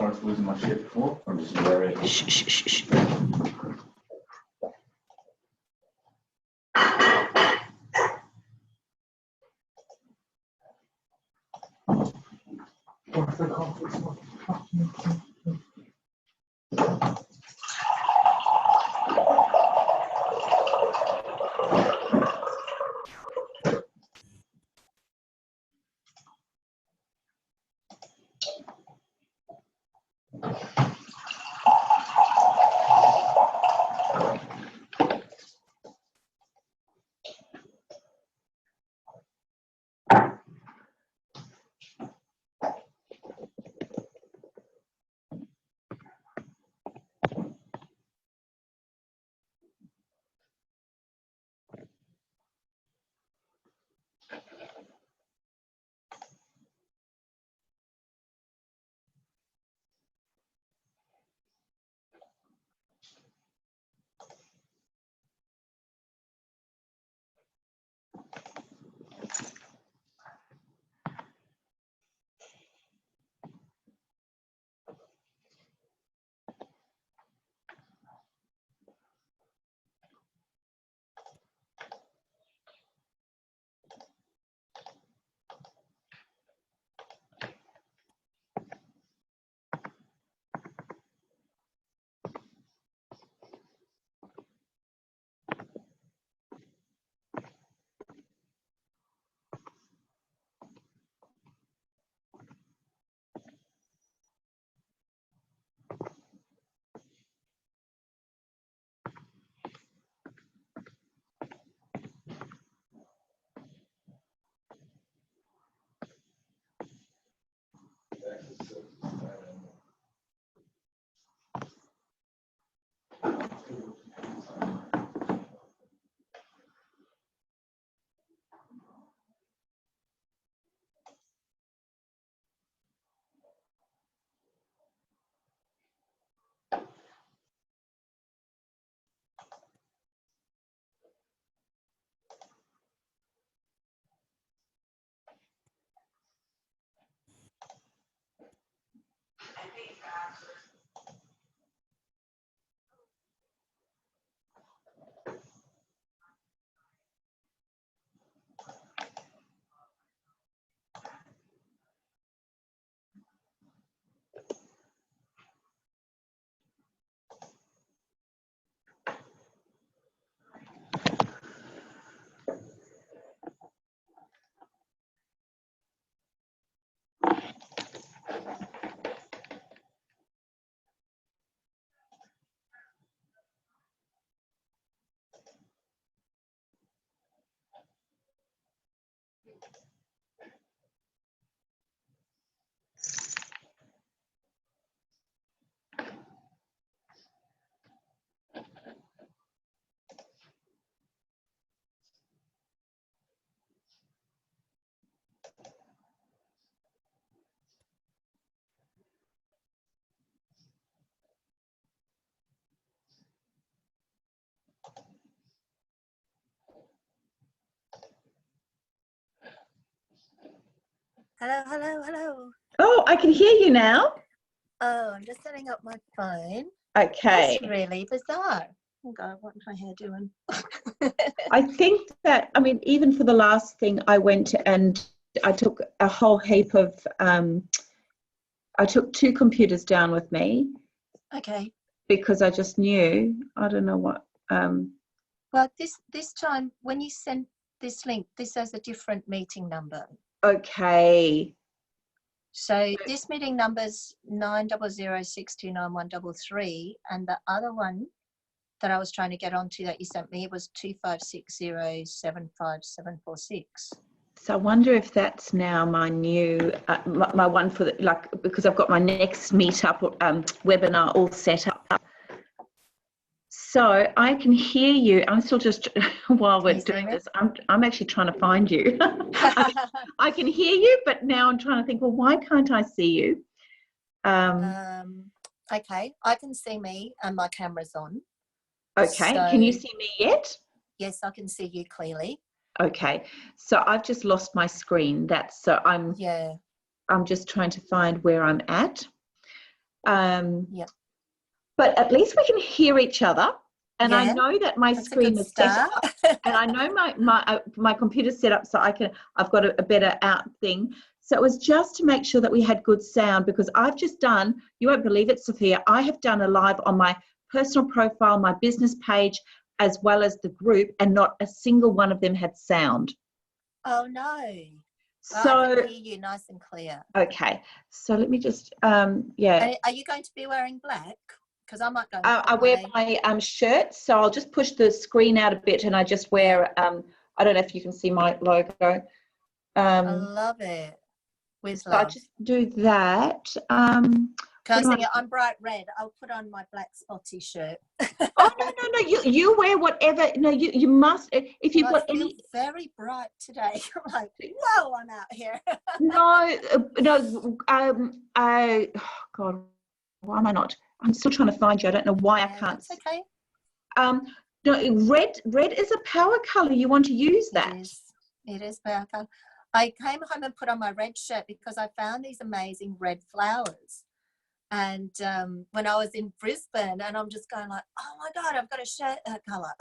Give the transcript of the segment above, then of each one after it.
was losing my shit before. I'm just very. Shh. Hello. Oh, I can hear you now. Oh, I'm just setting up my phone. Okay. That's really bizarre. Oh God, what's my hair doing? I think that, I mean, even for the last thing, I went and I took a whole heap of, I took 2 computers down with me. Okay. Because I just knew, I don't know what. Well, this time, when you send this link, this has a different meeting number. Okay. So this meeting number's 900629133, and the other one that I was trying to get onto that you sent me was 2560757746. So I wonder if that's now my new, my one for the, like, because I've got my next meetup webinar all set up. So I can hear you. I'm still just, while we're doing this, I'm actually trying to find you. I can hear you, but now I'm trying to think, well, why can't I see you? Okay, I can see me and my camera's on. Okay, so, can you see me yet? Yes, I can see you clearly. Okay, so I've just lost my screen. I'm just trying to find where I'm at. Yeah. But at least we can hear each other. And I Yeah, know that my that's a screen good is set start. up, and I know my computer's set up so I've got a better out thing. So it was just to make sure that we had good sound, because I've just done, you won't believe it, Sophia, I have done a live on my personal profile, my business page, as well as the group, and not a single one of them had sound. Oh no. Well, So I can hear you nice and clear. okay, so let me just yeah. Are you going to be wearing black? Because I might go. I wear my shirt, so I'll just push the screen out a bit, and I just wear I don't know if you can see my logo. I love it. With So I love. just do that. I'm bright red. I'll put on my black spotty shirt. Oh no! You wear whatever. No, you must. If you've got I feel any. very bright today. I'm like, whoa! I'm out here. No. Oh God, why am I not? I'm still trying to find you. I don't know why I can't. That's okay. No, red is a power color. You want to use that? It is power color. I came home and put on my red shirt because I found these amazing red flowers. And when I was in Brisbane, and I'm just going like, oh my God, I've got a shirt that color.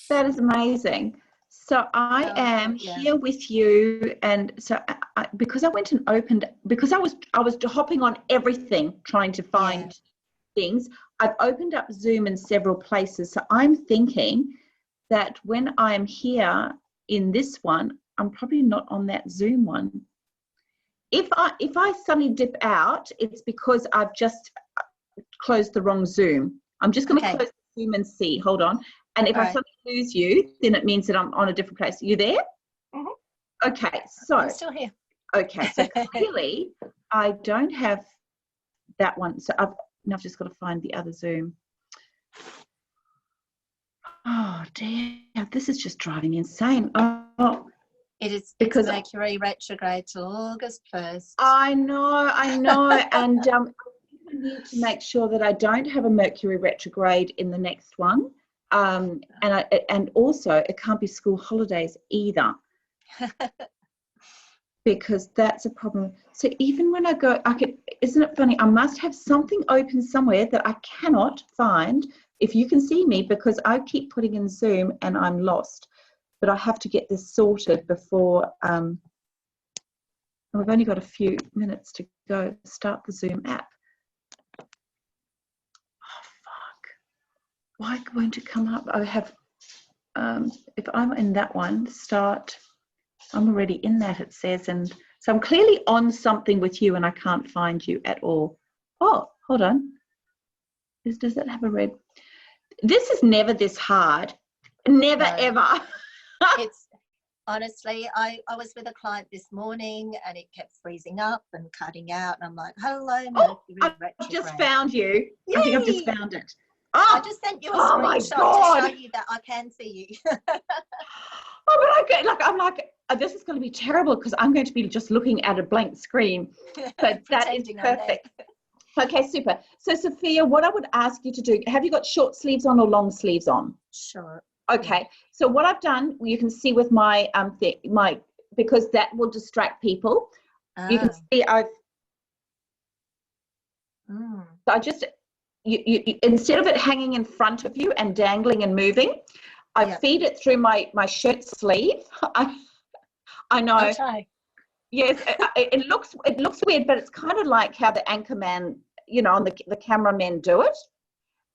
That is amazing. So I am here with you, and so because I went and opened, because I was hopping on everything trying to find things. I've opened up Zoom in several places, so I'm thinking that when I'm here in this one, I'm probably not on that Zoom one. If I suddenly dip out, it's because I've just closed the wrong Zoom. I'm just going to close the Zoom and see. Hold on. And if I suddenly lose you, then it means that I'm on a different place. Are you there? Mm-hmm. Okay, so I'm still here. Okay, so clearly I don't have that one. So I've just got to find the other Zoom. Oh dear, this is just driving me insane. Oh. It's Mercury retrograde till August 1st. I know, and I need to make sure that I don't have a Mercury retrograde in the next one, and also it can't be school holidays either, because that's a problem. So even when I go, isn't it funny? I must have something open somewhere that I cannot find. If you can see me, because I keep putting in Zoom and I'm lost. But I have to get this sorted before, we've only got a few minutes to go. Start the Zoom app. Oh, fuck. Why won't it come up? I have, if I'm in that one, start, I'm already in that, it says. And so I'm clearly on something with you and I can't find you at all. Oh, hold on. Does that have a red? This is never this hard. Never, ever. It's honestly, I was with a client this morning and it kept freezing up and cutting out, and I'm like, hello, Mercury retrograde. I've just found you. Yay! I think I've just found it. I just sent you a screenshot to show you that I can see you. Oh, but I'm like, this is going to be terrible because I'm going to be just looking at a blank screen. But that is perfect. Okay, super. So Sophia, what I would ask you to do, have you got short sleeves on or long sleeves on? Sure. Okay, so what I've done, you can see with my because that will distract people. You can see so I just you instead of it hanging in front of you and dangling and moving, I feed it through my shirt sleeve. I know. Okay. Yes, it looks weird, but it's kind of like how the anchorman, on the cameramen do it.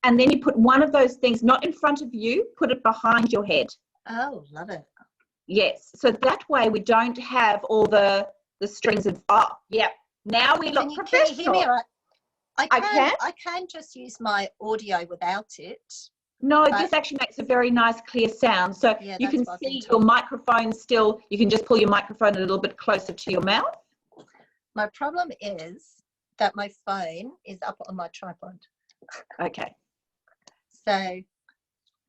And then you put one of those things not in front of you, put it behind your head. Oh, love it. Yes. So that way we don't have all the strings of, now we look professional. Can you hear me right? I can just use my audio without it. No, this actually makes a very nice clear sound. So you can see your microphone still, you can just pull your microphone a little bit closer to your mouth. My problem is that my phone is up on my tripod. Okay. So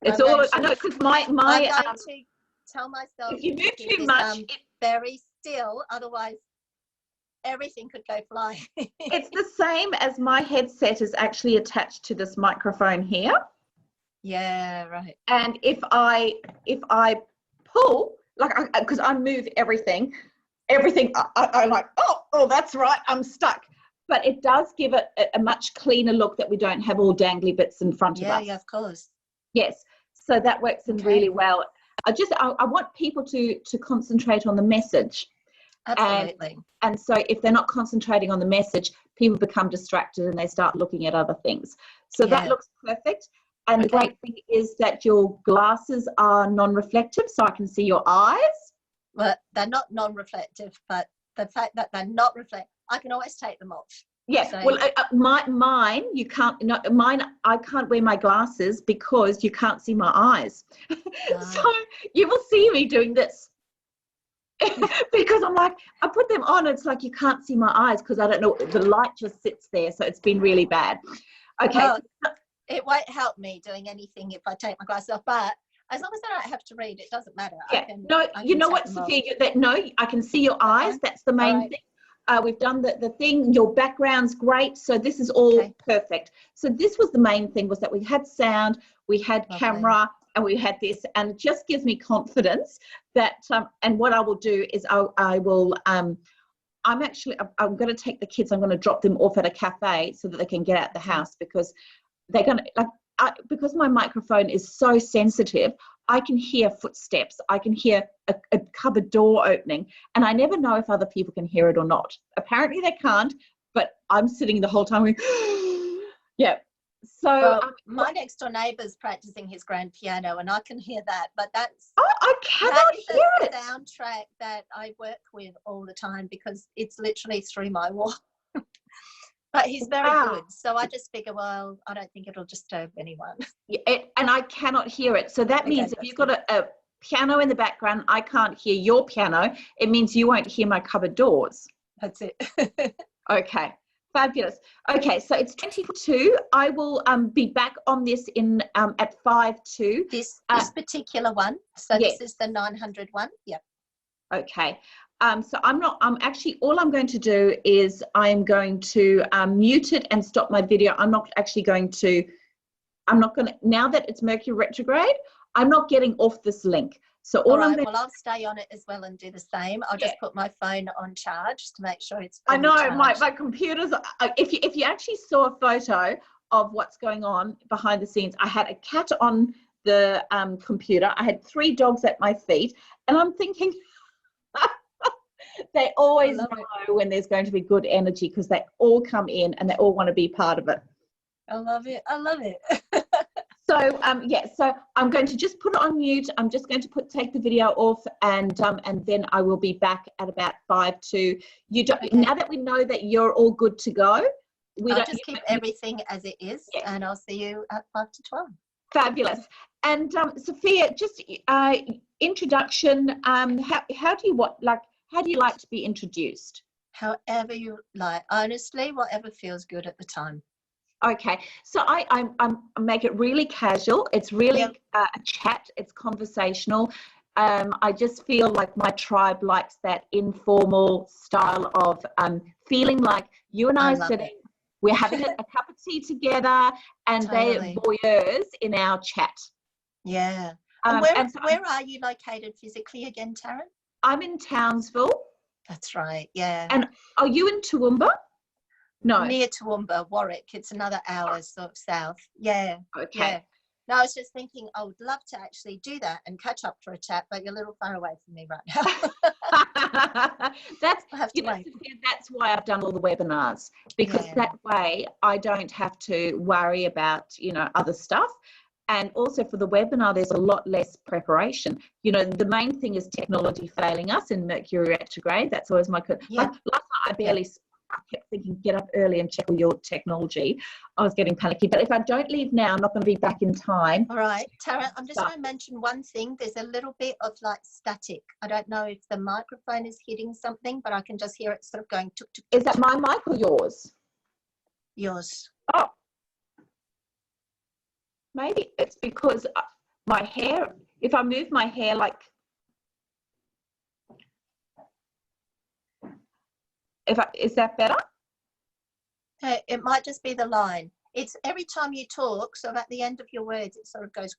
it's all, I know, because I'm going to tell myself if you move too much, very still, otherwise everything could go flying. It's the same as my headset is actually attached to this microphone here. Yeah, right. And if I pull, because I move everything, I'm like, oh, that's right, I'm stuck. but it does give it a much cleaner look that we don't have all dangly bits in front of us. Yeah, of course. Yes, so that works in really well. I want people to concentrate on the message. Absolutely. And so if they're not concentrating on the message, people become distracted and they start looking at other things. So that looks perfect. And the great thing is that your glasses are non-reflective, so I can see your eyes. Well, they're not non-reflective, but the fact that they're not reflective, I can always take them off. Yeah, So, well, mine, you can't, no, mine, I can't wear my glasses because you can't see my eyes. So you will see me doing this. Because I'm like, I put them on, it's like you can't see my eyes because I don't know, the light just sits there, so it's been really bad. Okay. Well, it won't help me doing anything if I take my glasses off, but as long as I don't have to read, it doesn't matter. Yeah. You know what, Sophia, I can see your eyes. That's the main thing. We've done the thing, your background's great, so this is all perfect. So this was the main thing, was that we had sound, we had camera, and we had this, and it just gives me confidence that, and what I will do is I'm going to take the kids, I'm going to drop them off at a cafe so that they can get out the house, because they're going to, because my microphone is so sensitive, I can hear footsteps, I can hear a cupboard door opening, and I never know if other people can hear it or not. Apparently they can't, but I'm sitting the whole time going, yeah. So my next door neighbour's practicing his grand piano, and I can hear that, but that's I cannot hear it. Soundtrack that I work with all the time because it's literally through my wall. But he's very good, so I just figure, well, I don't think it'll disturb anyone. Yeah, and I cannot hear it. So that means if you've got a piano in the background, I can't hear your piano. It means you won't hear my cupboard doors. That's it. Okay, fabulous. Okay, so it's 22. I will be back on this in at 5:02. This particular one. So this is the 900 one. Yep. Okay. So I'm actually, all I'm going to do is I'm going to mute it and stop my video. I'm not going to, now that it's Mercury retrograde, I'm not getting off this link. So I'll stay on it as well and do the same. I'll just put my phone on charge to make sure it's I know, charged. my computer's, if you actually saw a photo of what's going on behind the scenes, I had a cat on the computer. I had 3 dogs at my feet, and I'm thinking, they always know when there's going to be good energy because they all come in and they all want to be part of it. I love it. I love it. So so I'm going to just put it on mute. I'm just going to take the video off, and then I will be back at about 5:02. Now that we know that you're all good to go, I'll just keep everything as it is, and I'll see you at 5:12. Fabulous. And Sophia, just introduction. How do you like to be introduced? However you like. Honestly, whatever feels good at the time. Okay, so I make it really casual. It's really a chat. It's conversational. I just feel like my tribe likes that informal style of feeling like you and I are sitting. We're having a cup of tea together, and they're voyeurs in our chat. Yeah. And where are you located physically again, Taryn? I'm in Townsville. That's right. Yeah. And are you in Toowoomba? No. Near Toowoomba, Warwick. It's another hour sort of south. Yeah. Okay. Yeah. No, I was just thinking I would love to actually do that and catch up for a chat, but you're a little far away from me right now. That's why I've done all the webinars, because that way I don't have to worry about, other stuff. And also for the webinar, there's a lot less preparation. The main thing is technology failing us in Mercury retrograde. That's always my, like last night I kept thinking, get up early and check all your technology. I was getting panicky. But if I don't leave now, I'm not going to be back in time. All right, Tara, I'm just going to mention one thing. There's a little bit of static. I don't know if the microphone is hitting something, but I can just hear it sort of going tuk, tuk, tuk. Is that my mic or yours? Yours. Oh. Maybe it's because my hair, if I move my hair is that better? It might just be the line. It's every time you talk, so at the end of your words, it sort of goes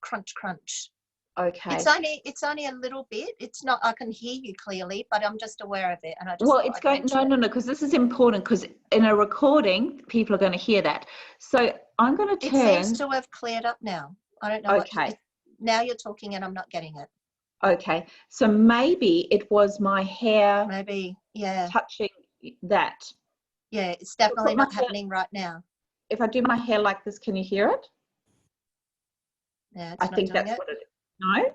crunch, crunch. Okay. It's only a little bit. It's not, I can hear you clearly, but I'm just aware of it. And I just Well, thought it's I'd going, mention no, because this is important, because in a recording, people are going to hear that. So I'm going to it. turn. It seems to have cleared up now. I don't know Okay. now you're talking and I'm not getting it. Okay. So maybe it was my hair Maybe, yeah. touching that. Yeah, it's definitely Put my not hair- happening right now. If I do my hair like this, can you hear it? Yeah, it's I not think doing that's it. what it is. No?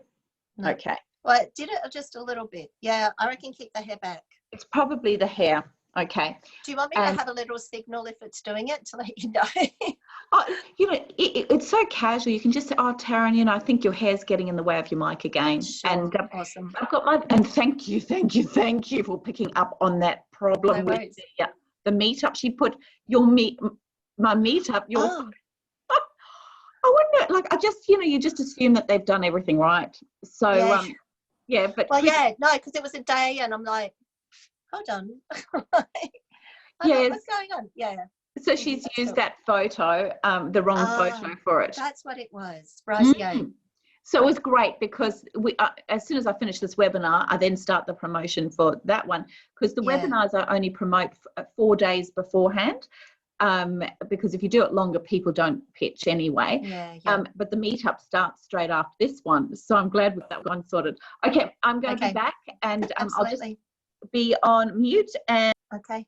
No. Okay. Well, it did it just a little bit. Yeah, I reckon keep the hair back. It's probably the hair. Okay. Do you want me to have a little signal if it's doing it to let you know? Oh, you know, it's so casual. You can just say, "Oh, Taryn, you know, I think your hair's getting in the way of your mic again." Sure. And Awesome. I've got and thank you for picking up on that problem No with worries. the meetup. She put my meetup. Oh, I wonder, like, I just, you know, you just assume that they've done everything right. So, yeah. yeah, but Well, yeah, no, because it was a day, and I'm like, hold on. Yes. What's going on? Yeah. So she's used that photo, the wrong photo for it. That's what it was. Right. So it was great because as soon as I finish this webinar, I then start the promotion for that one, because the webinars I only promote 4 days beforehand. Because if you do it longer, people don't pitch anyway. Yeah. But the meetup starts straight after this one. So I'm glad with that one sorted. Okay, I'm going to be back, and I'll just be on mute. And okay.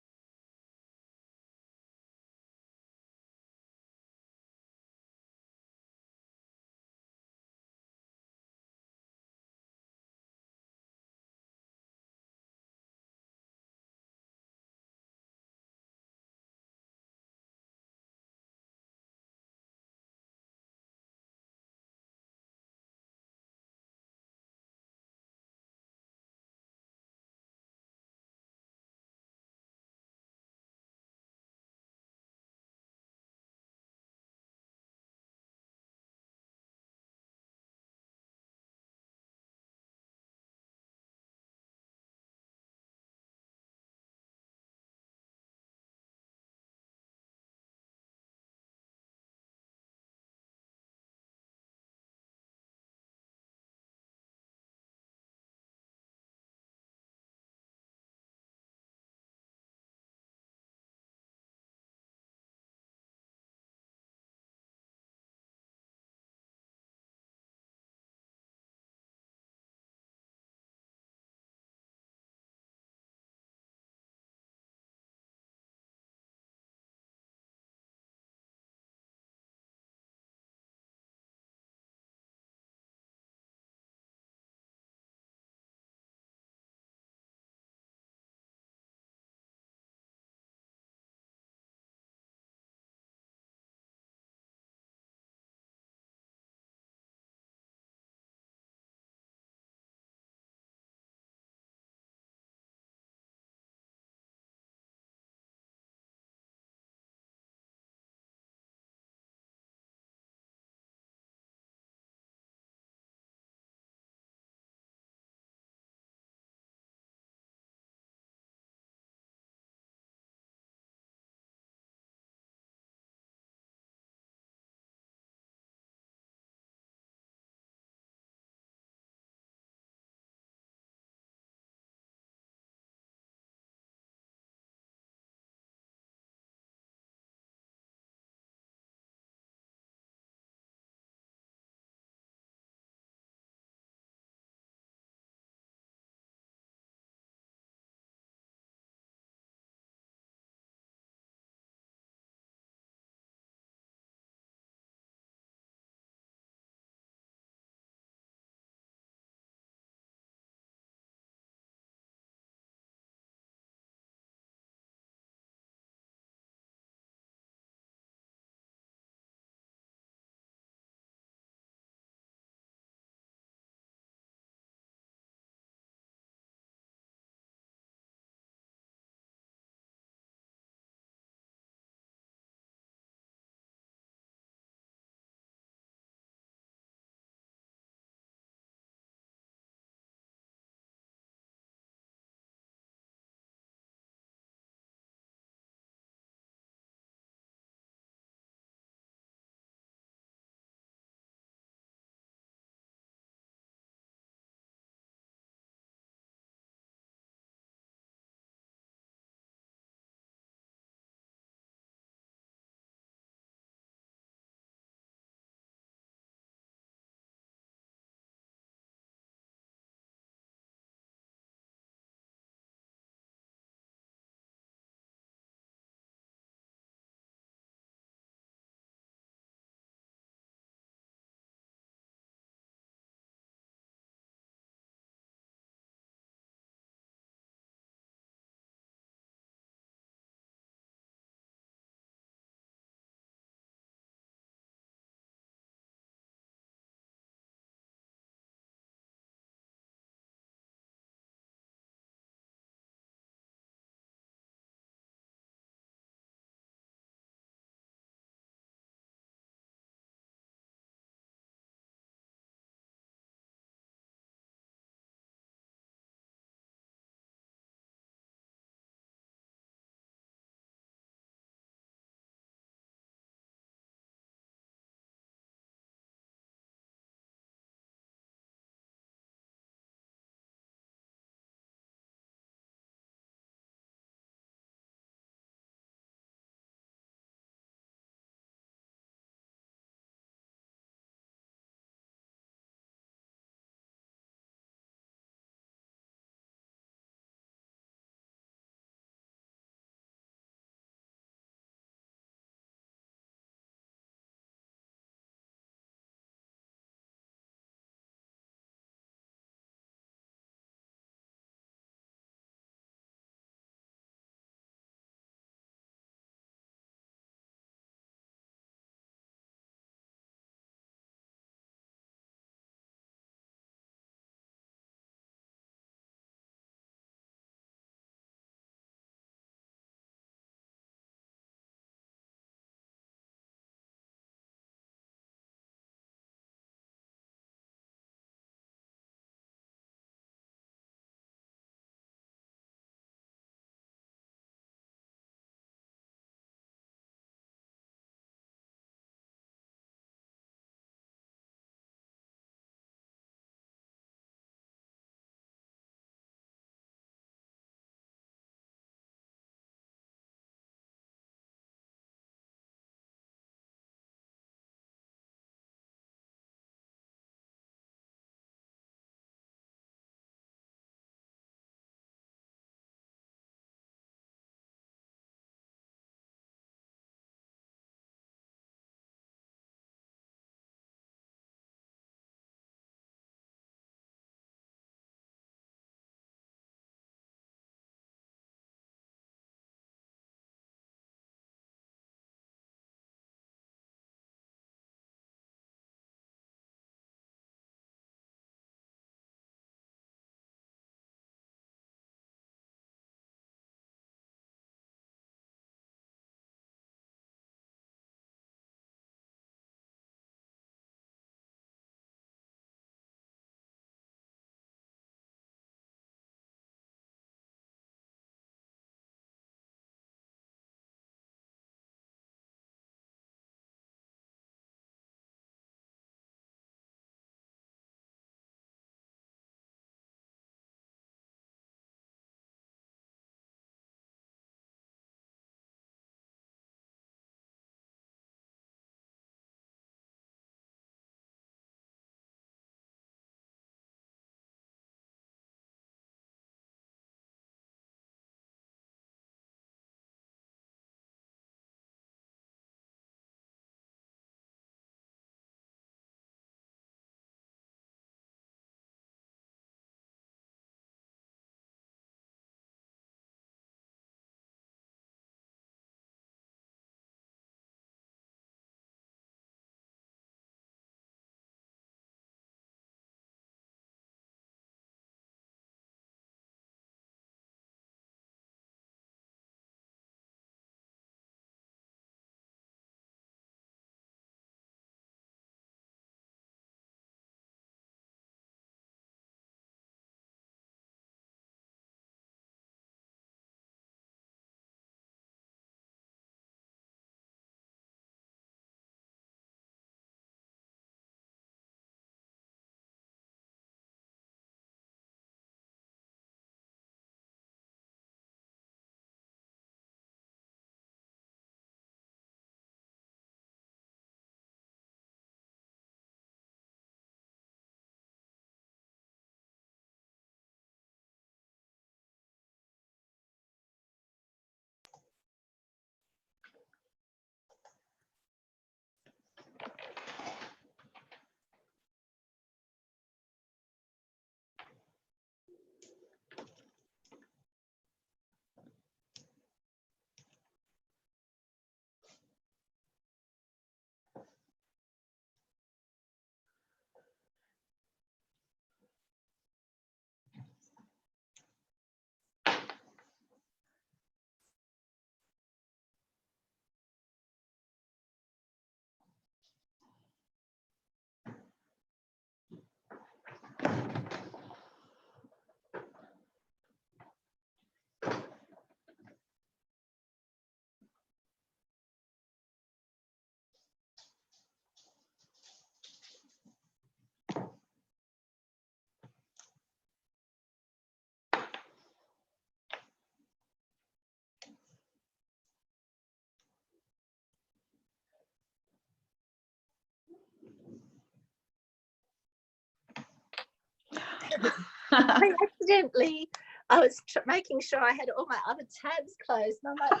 I was making sure I had all my other tabs closed, and I'm like,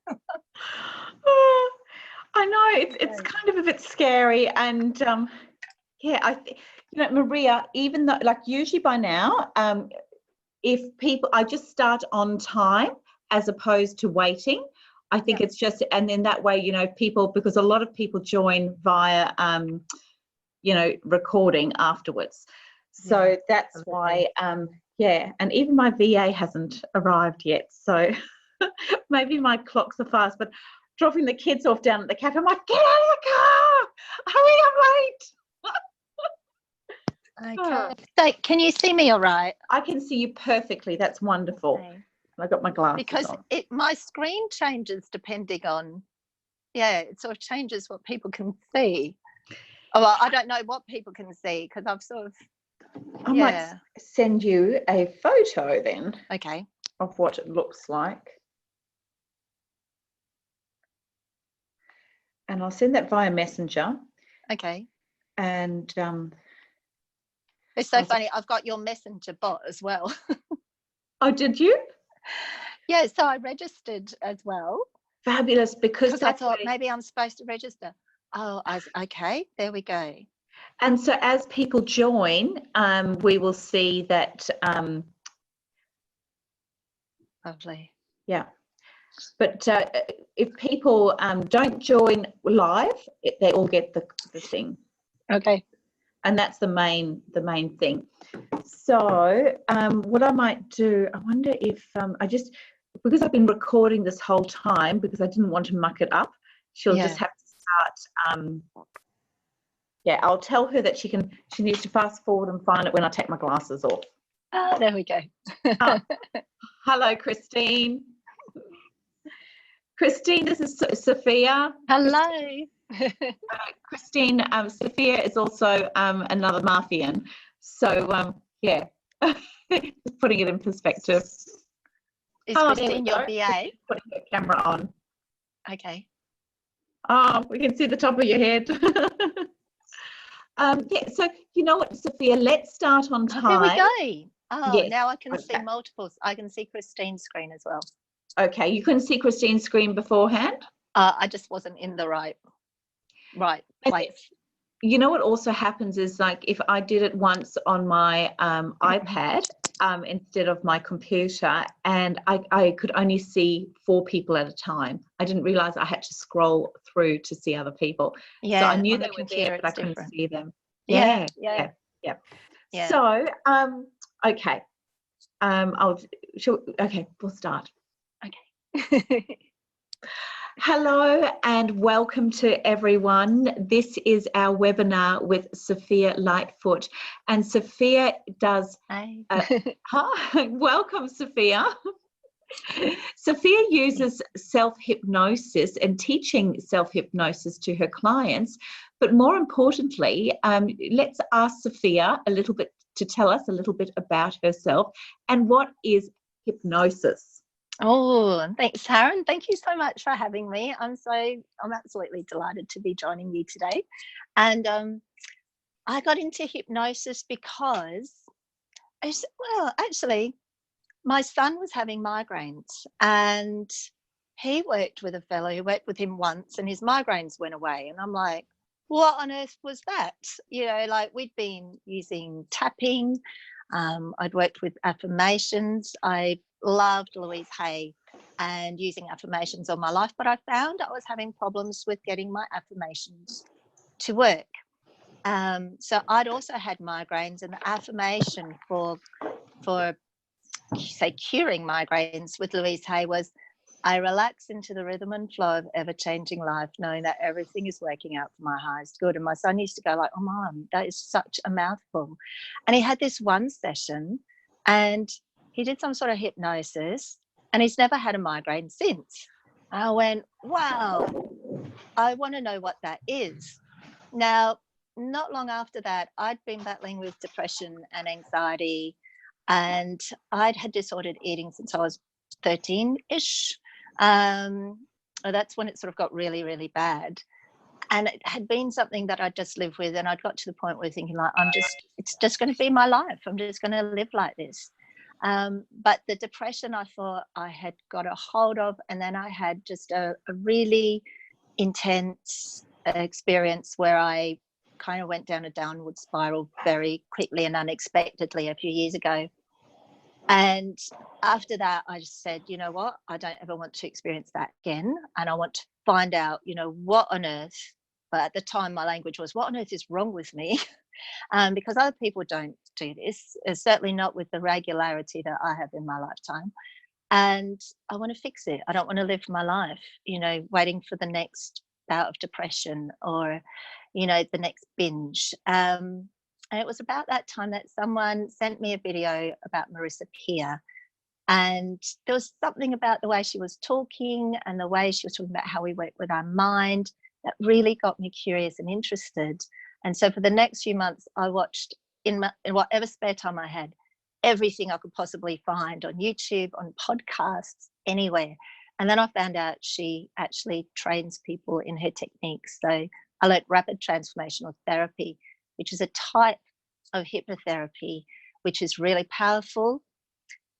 oh no. I know it's kind of a bit scary, and Maria, even though, like, usually by now, if people, I just start on time as opposed to waiting. I think it's just, and then that way, people, because a lot of people join via, recording afterwards. So that's why, and even my VA hasn't arrived yet. So maybe my clocks are fast, but dropping the kids off down at the cafe, I'm like, get out of the car! Hurry, I'm late! Okay. So can you see me all right? I can see you perfectly. That's wonderful. Okay. I got my glasses because on. My screen changes depending on, it sort of changes what people can see. Oh, well, I don't know what people can see because I've sort of, I might send you a photo then. Okay. Of what it looks like. And I'll send that via Messenger. Okay. And it's so funny. I've got your Messenger bot as well. Oh, did you? Yeah, so I registered as well. Fabulous, because I thought maybe I'm supposed to register. Oh, okay, there we go. And so as people join, we will see that. Lovely. Yeah. But if people don't join live, they all get the thing. Okay. And that's the main thing. So what I might do, I wonder if because I've been recording this whole time because I didn't want to muck it up, she'll just have to start. I'll tell her that she needs to fast forward and find it when I take my glasses off. Oh, there we go. Hello, Christine. Christine, this is Sophia. Hello. Christine, Sophia is also another Marthian. So, just putting it in perspective. Is Christine your VA? Putting her camera on. Okay. Oh, we can see the top of your head. So you know what, Sophia, let's start on time. There we go. Oh, yes. Now I can see multiples. I can see Christine's screen as well. Okay, you couldn't see Christine's screen beforehand? I just wasn't in the right place. You know what also happens is, like, if I did it once on my iPad instead of my computer, and I could only see 4 people at a time. I didn't realize I had to scroll through to see other people. Yeah, so I knew they were there, but I couldn't see them. Yeah. So okay. Okay, we'll start. Okay. Hello and welcome to everyone. This is our webinar with Sophia Lightfoot, and Sophia does. Hi. Hi, welcome, Sophia. Sophia uses self-hypnosis and teaching self-hypnosis to her clients, but more importantly, let's ask Sophia a little bit to tell us a little bit about herself and what is hypnosis. Oh, thanks, Sharon. Thank you so much for having me. I'm absolutely delighted to be joining you today. And I got into hypnosis because, actually, my son was having migraines, and he worked with a fellow who worked with him once, and his migraines went away. And I'm like, what on earth was that? Like, we'd been using tapping. I'd worked with affirmations. I loved Louise Hay and using affirmations all my life, but I found I was having problems with getting my affirmations to work. So I'd also had migraines, and the affirmation for say curing migraines with Louise Hay was, I relax into the rhythm and flow of ever-changing life, knowing that everything is working out for my highest good. And my son used to go like, oh, Mom, that is such a mouthful. And he had this one session, and he did some sort of hypnosis, and he's never had a migraine since. I went, wow, I want to know what that is. Now, not long after that, I'd been battling with depression and anxiety, and I'd had disordered eating since I was 13-ish. That's when it sort of got really, really bad. and it had been something that I just lived with, and I'd got to the point where thinking like, it's just going to be my life. I'm just going to live like this. But the depression, I thought I had got a hold of, and then I had just a really intense experience where I kind of went down a downward spiral very quickly and unexpectedly a few years ago. And after that, I just said, you know what, I don't ever want to experience that again. And I want to find out, you know, what on earth, but at the time my language was, what on earth is wrong with me? Because other people don't do this, certainly not with the regularity that I have in my lifetime. And I want to fix it. I don't want to live my life, you know, waiting for the next bout of depression or, you know, the next binge. And it was about that time that someone sent me a video about Marissa Peer. And there was something about the way she was talking and the way she was talking about how we work with our mind that really got me curious and interested. And so for the next few months, I watched in whatever spare time I had, everything I could possibly find on YouTube, on podcasts, anywhere. And then I found out she actually trains people in her techniques. So I learned rapid transformational therapy, which is a type of hypnotherapy, which is really powerful.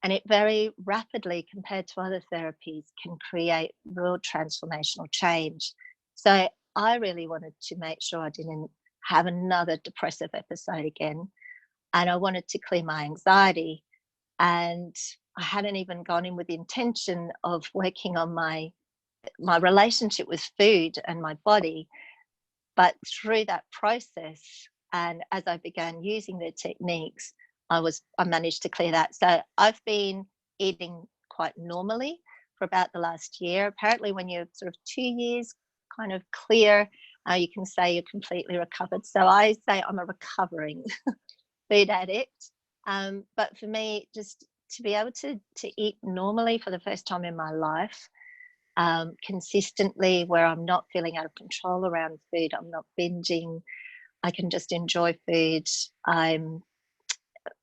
And it very rapidly, compared to other therapies, can create real transformational change. So I really wanted to make sure I didn't have another depressive episode again. And I wanted to clear my anxiety. And I hadn't even gone in with the intention of working on my relationship with food and my body. But through that process, and as I began using the techniques, I managed to clear that. So I've been eating quite normally for about the last year. Apparently, when you're sort of 2 years kind of clear, you can say you're completely recovered. So I say I'm a recovering food addict. But for me, just to be able to eat normally for the first time in my life, consistently, where I'm not feeling out of control around food, I'm not binging, I can just enjoy food.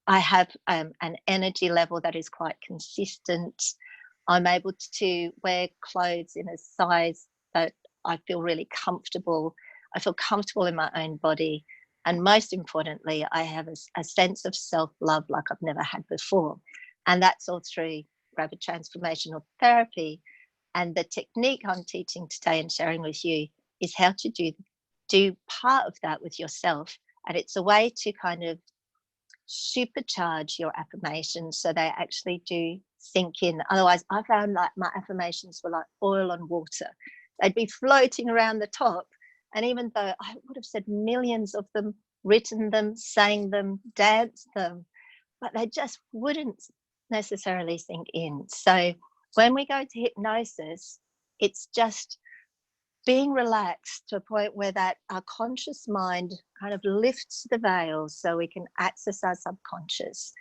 I have an energy level that is quite consistent. I'm able to wear clothes in a size that I feel really comfortable. I feel comfortable in my own body. And most importantly, I have a sense of self-love like I've never had before. And that's all through rapid transformational therapy. And the technique I'm teaching today and sharing with you is how to do part of that with yourself. And it's a way to kind of supercharge your affirmations so they actually do sink in. Otherwise, I found like my affirmations were like oil on water. They'd be floating around the top. And even though I would have said millions of them, written them, sang them, danced them, but they just wouldn't necessarily sink in. So when we go to hypnosis, it's just being relaxed to a point where that our conscious mind kind of lifts the veil so we can access our subconscious,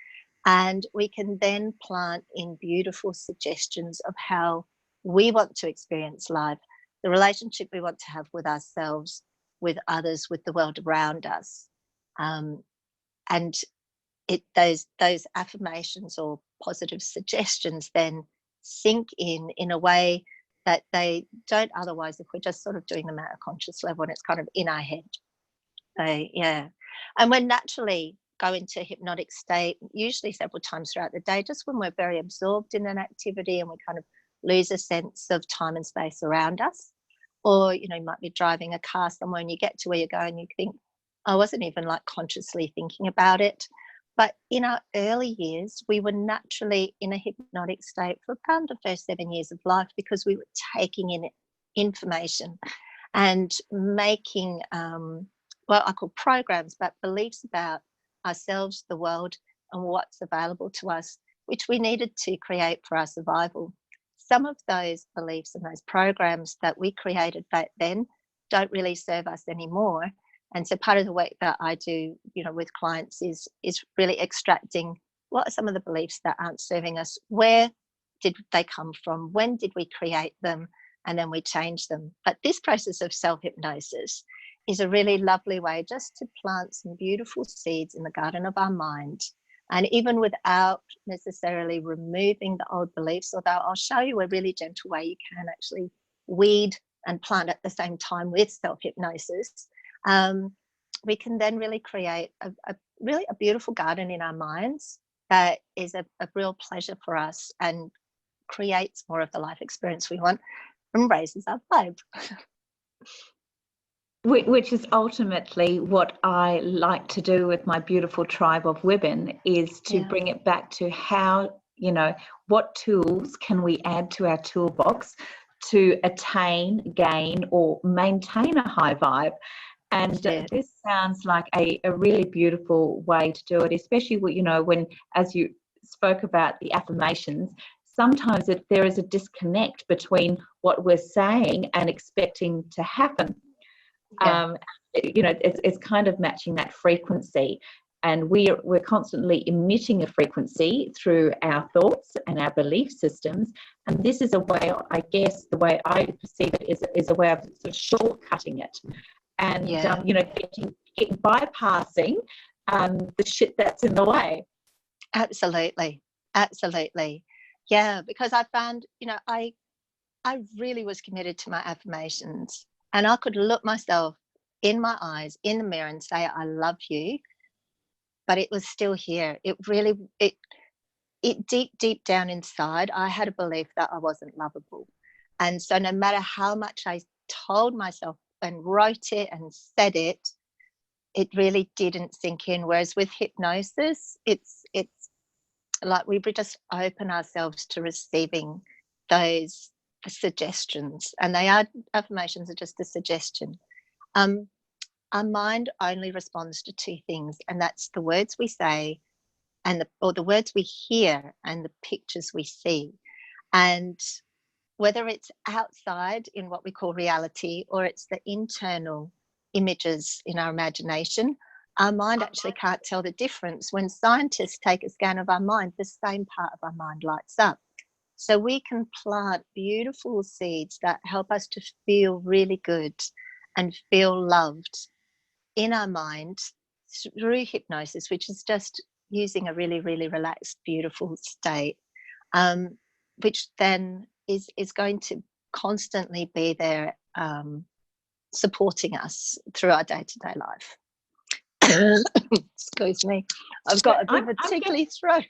and we can then plant in beautiful suggestions of how we want to experience life, the relationship we want to have with ourselves, with others, with the world around us. And those affirmations or positive suggestions then sink in a way that they don't otherwise if we're just sort of doing them at a conscious level and it's kind of in our head. So yeah, and we naturally go into a hypnotic state usually several times throughout the day, just when we're very absorbed in an activity and we kind of lose a sense of time and space around us. Or, you know, you might be driving a car somewhere and you get to where you're going, you think, I wasn't even like consciously thinking about it. But in our early years, we were naturally in a hypnotic state for around the first 7 years of life because we were taking in information and making what I call programs, but beliefs about ourselves, the world, and what's available to us, which we needed to create for our survival. Some of those beliefs and those programs that we created back then don't really serve us anymore. And so part of the work that I do, you know, with clients is really extracting what are some of the beliefs that aren't serving us, where did they come from, when did we create them, and then we change them. But this process of self-hypnosis is a really lovely way just to plant some beautiful seeds in the garden of our mind. And even without necessarily removing the old beliefs, although I'll show you a really gentle way you can actually weed and plant at the same time with self-hypnosis, we can then really create a beautiful garden in our minds that is a real pleasure for us and creates more of the life experience we want and raises our vibe. Which is ultimately what I like to do with my beautiful tribe of women, is to bring it back to how, you know, what tools can we add to our toolbox to attain, gain, or maintain a high vibe. And this sounds like a really beautiful way to do it, especially, you know, when, as you spoke about the affirmations, sometimes there is a disconnect between what we're saying and expecting to happen. You know, it's kind of matching that frequency, and we're constantly emitting a frequency through our thoughts and our belief systems. And this is a way, I guess, the way I perceive it is a way of sort of shortcutting it, and you know, bypassing the shit that's in the way. Absolutely. Yeah, because I found, you know, I really was committed to my affirmations, and I could look myself in my eyes in the mirror and say I love you, but it was still here. It really, it deep down inside, I had a belief that I wasn't lovable. And so no matter how much I told myself and wrote it and said it, it really didn't sink in. Whereas with hypnosis, it's like we just open ourselves to receiving those suggestions, and affirmations are just a suggestion. Our mind only responds to two things, and that's the words we say and the words we hear and the pictures we see. And whether it's outside in what we call reality, or it's the internal images in our imagination, our mind actually can't tell the difference. When scientists take a scan of our mind, the same part of our mind lights up. So we can plant beautiful seeds that help us to feel really good and feel loved in our mind through hypnosis, which is just using a really, really relaxed, beautiful state, which then is going to constantly be there supporting us through our day-to-day life. Excuse me, I've got a bit of a tickly throat.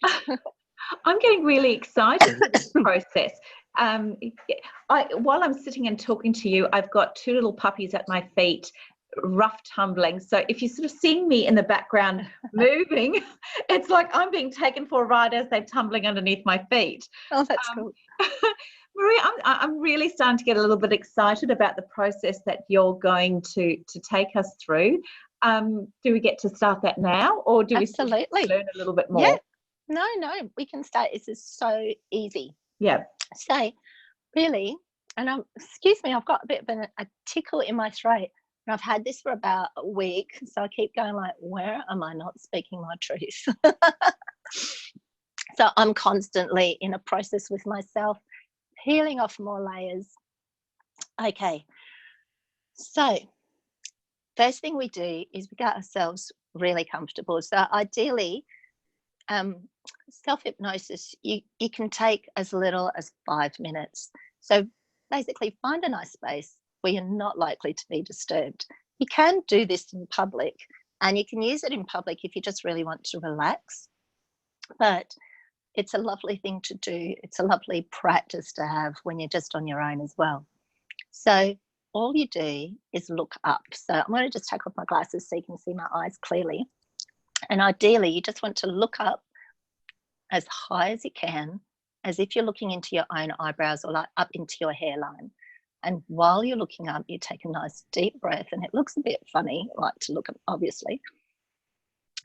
I'm getting really excited for this process. While I'm sitting and talking to you, I've got two little puppies at my feet, rough tumbling. So if you sort of see me in the background moving, it's like I'm being taken for a ride as they're tumbling underneath my feet. Oh, that's cool. Maria, I'm really starting to get a little bit excited about the process that you're going to take us through. Do we get to start that now, or do we learn a little bit more? Yeah. No, we can start. This is so easy. Yeah. So really, and excuse me, I've got a bit of a tickle in my throat, and I've had this for about a week. So I keep going like, where am I not speaking my truth? So I'm constantly in a process with myself, peeling off more layers. Okay. So first thing we do is we get ourselves really comfortable. So ideally, self-hypnosis, you can take as little as 5 minutes. So basically find a nice space where you're not likely to be disturbed. You can do this in public, and you can use it in public if you just really want to relax, but it's a lovely thing to do. It's a lovely practice to have when you're just on your own as well. So all you do is look up. So I'm going to just take off my glasses so you can see my eyes clearly. And ideally, you just want to look up as high as you can, as if you're looking into your own eyebrows or like up into your hairline. And while you're looking up, you take a nice deep breath, and it looks a bit funny, like to look up, obviously.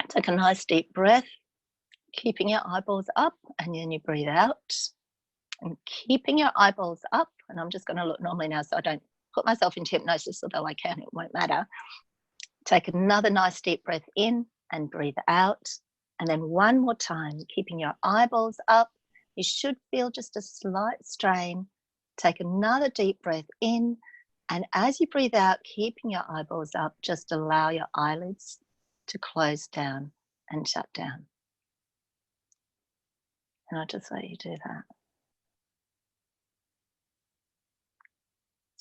Take a nice deep breath, keeping your eyeballs up, and then you breathe out. And keeping your eyeballs up, and I'm just going to look normally now so I don't put myself into hypnosis, although I can, it won't matter. Take another nice deep breath in and breathe out. And then one more time, keeping your eyeballs up. You should feel just a slight strain. Take another deep breath in. And as you breathe out, keeping your eyeballs up, just allow your eyelids to close down and shut down. And I'll just let you do that.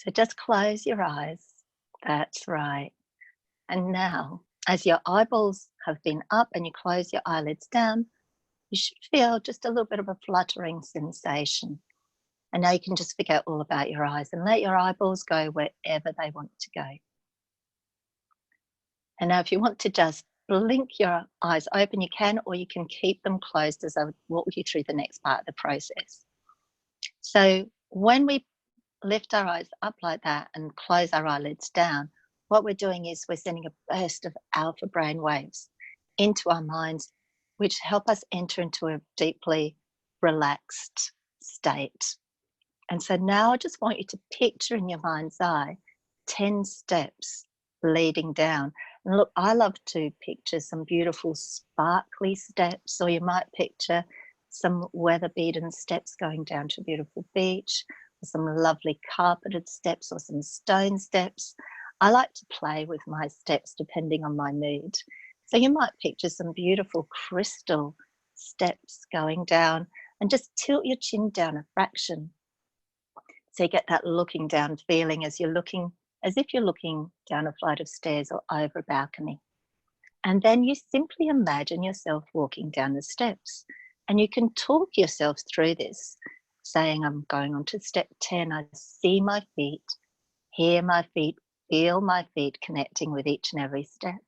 So just close your eyes. That's right. And now, as your eyeballs have been up and you close your eyelids down, you should feel just a little bit of a fluttering sensation. And now you can just forget all about your eyes and let your eyeballs go wherever they want to go. And now if you want to just blink your eyes open, you can, or you can keep them closed as I would walk you through the next part of the process. So when we lift our eyes up like that and close our eyelids down, what we're doing is we're sending a burst of alpha brain waves into our minds, which help us enter into a deeply relaxed state. And so now I just want you to picture in your mind's eye 10 steps leading down. And look, I love to picture some beautiful sparkly steps, or you might picture some weather-beaten steps going down to a beautiful beach, or some lovely carpeted steps, or some stone steps. I like to play with my steps depending on my mood. So you might picture some beautiful crystal steps going down, and just tilt your chin down a fraction. So you get that looking down feeling as if you're looking down a flight of stairs or over a balcony. And then you simply imagine yourself walking down the steps. And you can talk yourself through this, saying, I'm going on to step 10. I see my feet, hear my feet, feel my feet connecting with each and every step.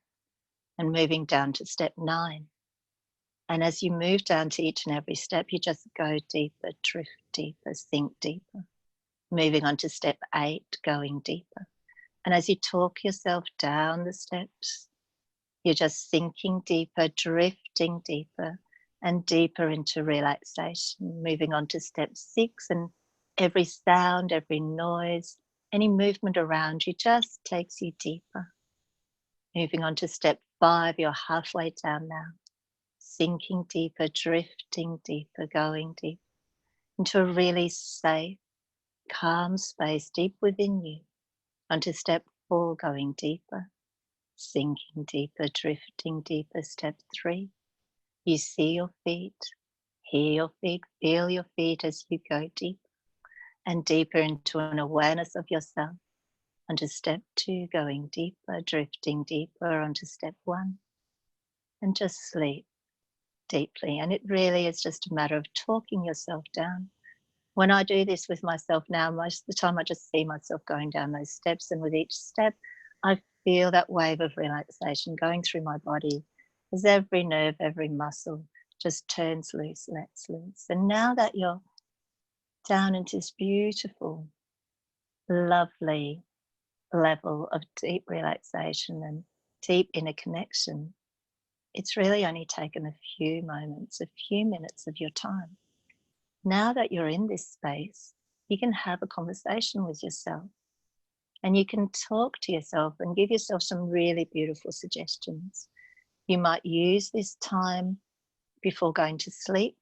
And moving down to step 9. And as you move down to each and every step, you just go deeper, drift deeper, sink deeper. Moving on to step 8, going deeper. And as you talk yourself down the steps, you're just sinking deeper, drifting deeper and deeper into relaxation. Moving on to step 6, and every sound, every noise, any movement around you just takes you deeper. Moving on to step 5, you're halfway down now. Sinking deeper, drifting deeper, going deep into a really safe, calm space deep within you. Onto step 4, going deeper, sinking deeper, drifting deeper. Step 3, you see your feet, hear your feet, feel your feet as you go deeper and deeper into an awareness of yourself. Onto step 2, going deeper, drifting deeper. Onto step 1, and just sleep deeply. And it really is just a matter of talking yourself down. When I do this with myself now, most of the time I just see myself going down those steps, and with each step I feel that wave of relaxation going through my body as every nerve, every muscle just turns loose, lets loose. And now that you're down into this beautiful, lovely level of deep relaxation and deep inner connection, it's really only taken a few moments, a few minutes of your time. Now that you're in this space, you can have a conversation with yourself, and you can talk to yourself and give yourself some really beautiful suggestions. You might use this time before going to sleep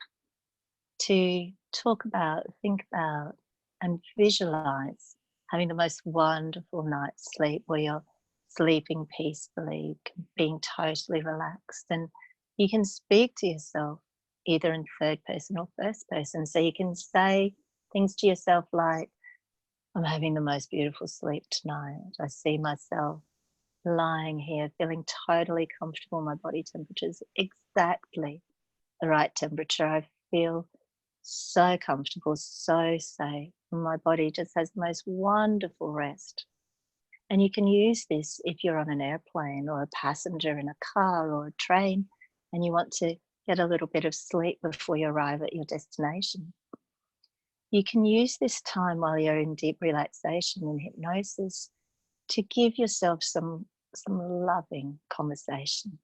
to talk about, think about, and visualize having the most wonderful night's sleep where you're sleeping peacefully, being totally relaxed. And you can speak to yourself either in third person or first person. So you can say things to yourself like, I'm having the most beautiful sleep tonight. I see myself lying here feeling totally comfortable. My body temperature is exactly the right temperature. I feel so comfortable, so safe. My body just has the most wonderful rest. And you can use this if you're on an airplane or a passenger in a car or a train and you want to get a little bit of sleep before you arrive at your destination. You can use this time while you're in deep relaxation and hypnosis to give yourself some loving conversation.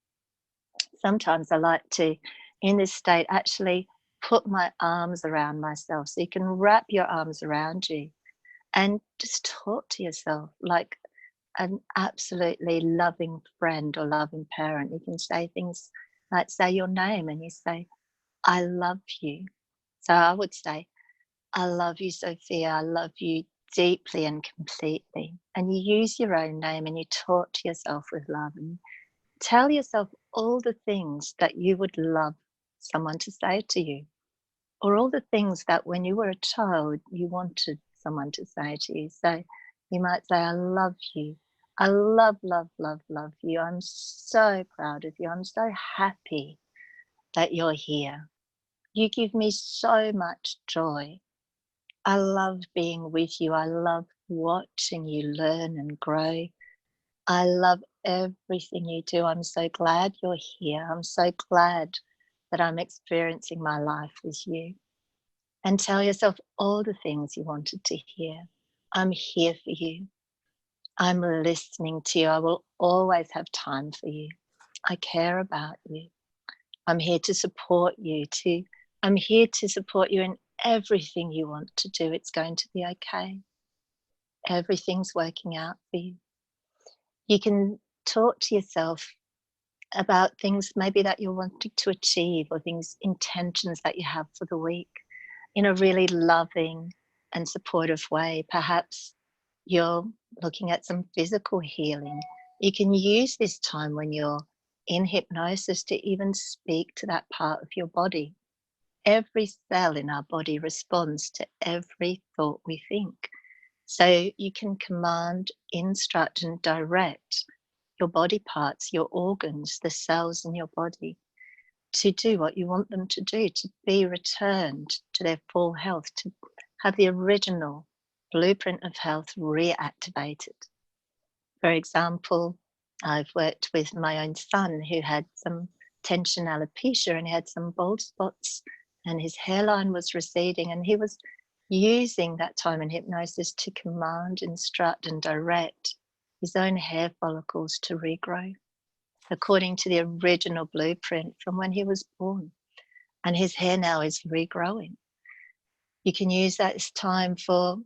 Sometimes I like to, in this state, actually put my arms around myself. So you can wrap your arms around you and just talk to yourself like an absolutely loving friend or loving parent. You can say things like, say your name and you say, I love you. So I would say, I love you, Sophia. I love you deeply and completely. And you use your own name and you talk to yourself with love and tell yourself all the things that you would love someone to say to you, or all the things that when you were a child you wanted someone to say to you. So You might say, I love you. I love, love, love, love you. I'm so proud of you. I'm so happy that you're here. You give me so much joy. I love being with you. I love watching you learn and grow. I love everything you do. I'm so glad you're here. I'm so glad that I'm experiencing my life with you. And tell yourself all the things you wanted to hear. I'm here for you. I'm listening to you. I will always have time for you. I care about you. I'm here to support you. I'm here to support you in everything you want to do. It's going to be okay. Everything's working out for you. You can talk to yourself about things maybe that you're wanting to achieve, or things, intentions that you have for the week, in a really loving and supportive way. Perhaps you're looking at some physical healing. You can use this time when you're in hypnosis to even speak to that part of your body. Every cell in our body responds to every thought we think. So you can command, instruct, and direct your body parts, your organs, the cells in your body to do what you want them to do, to be returned to their full health, to have the original blueprint of health reactivated. For example, I've worked with my own son who had some tension alopecia, and he had some bald spots, and his hairline was receding, and he was using that time in hypnosis to command, instruct, and direct his own hair follicles to regrow according to the original blueprint from when he was born. And his hair now is regrowing. You can use that as time for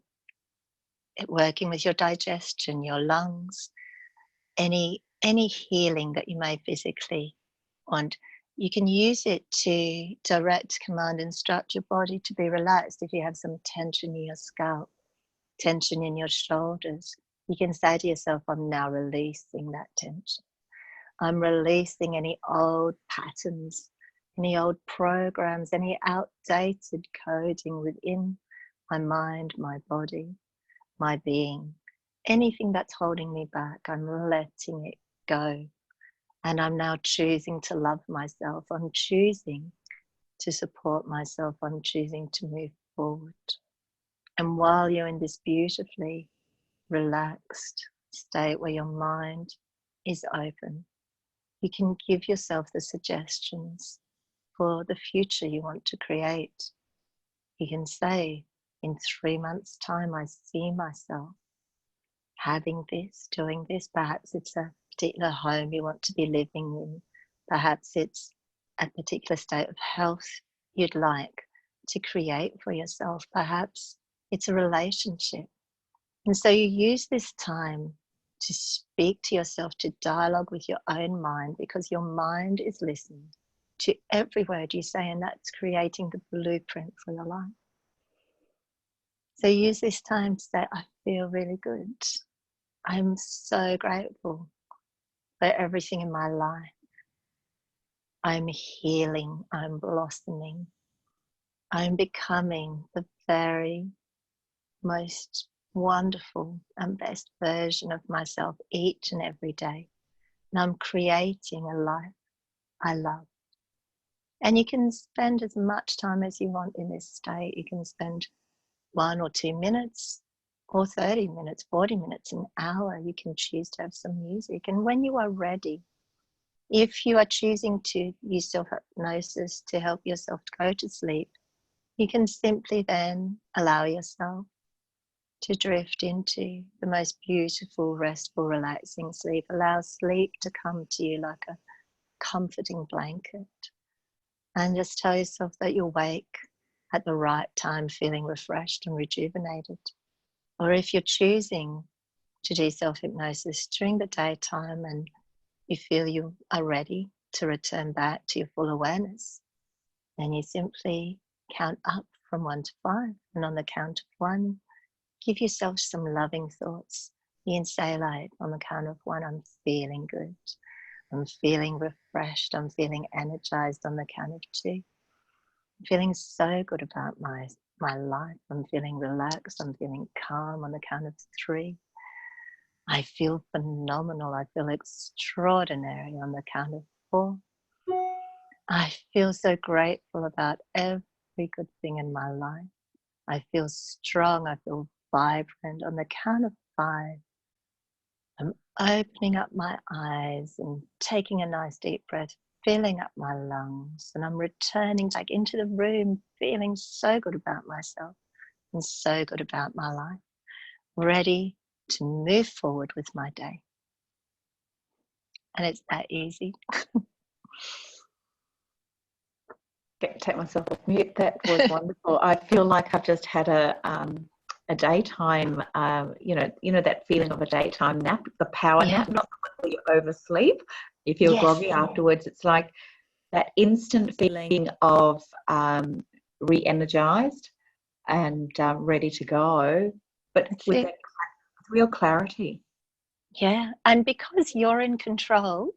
working with your digestion, your lungs, any healing that you may physically want. You can use it to direct, command, instruct your body to be relaxed. If you have some tension in your scalp, tension in your shoulders, you can say to yourself, I'm now releasing that tension. I'm releasing any old patterns, any old programs, any outdated coding within my mind, my body, my being. Anything that's holding me back, I'm letting it go. And I'm now choosing to love myself. I'm choosing to support myself. I'm choosing to move forward. And while you're in this beautifully relaxed state where your mind is open, you can give yourself the suggestions for the future you want to create. You can say, in 3 months' time, I see myself having this, doing this. Perhaps it's a particular home you want to be living in. Perhaps it's a particular state of health you'd like to create for yourself. Perhaps it's a relationship. And so you use this time to speak to yourself, to dialogue with your own mind, because your mind is listening to every word you say, and that's creating the blueprint for your life. So use this time to say, I feel really good. I'm so grateful for everything in my life. I'm healing, I'm blossoming. I'm becoming the very most wonderful and best version of myself each and every day. And I'm creating a life I love. And you can spend as much time as you want in this state. You can spend 1 or 2 minutes, or 30 minutes, 40 minutes, an hour. You can choose to have some music. And when you are ready, if you are choosing to use self-hypnosis to help yourself to go to sleep, you can simply then allow yourself to drift into the most beautiful, restful, relaxing sleep. Allow sleep to come to you like a comforting blanket. And just tell yourself that you'll wake at the right time, feeling refreshed and rejuvenated. Or if you're choosing to do self-hypnosis during the daytime and you feel you are ready to return back to your full awareness, then you simply count up from 1 to 5. And on the count of 1, give yourself some loving thoughts. You can say, like, on the count of 1, I'm feeling good. I'm feeling refreshed. I'm feeling energized. On the count of 2, I'm feeling so good about my life. I'm feeling relaxed. I'm feeling calm. On the count of 3, I feel phenomenal. I feel extraordinary on the count of 4. I feel so grateful about every good thing in my life. I feel strong. I feel vibrant. On the count of 5, I'm opening up my eyes and taking a nice deep breath, filling up my lungs, and I'm returning back into the room, feeling so good about myself and so good about my life, ready to move forward with my day. And it's that easy. Take myself off mute. That was wonderful. I feel like I've just had a daytime, that feeling of a daytime nap, the power nap, not when you oversleep. You feel groggy afterwards. It's like that instant feeling of re-energized and ready to go, but with that real clarity. Yeah, and because you're in control,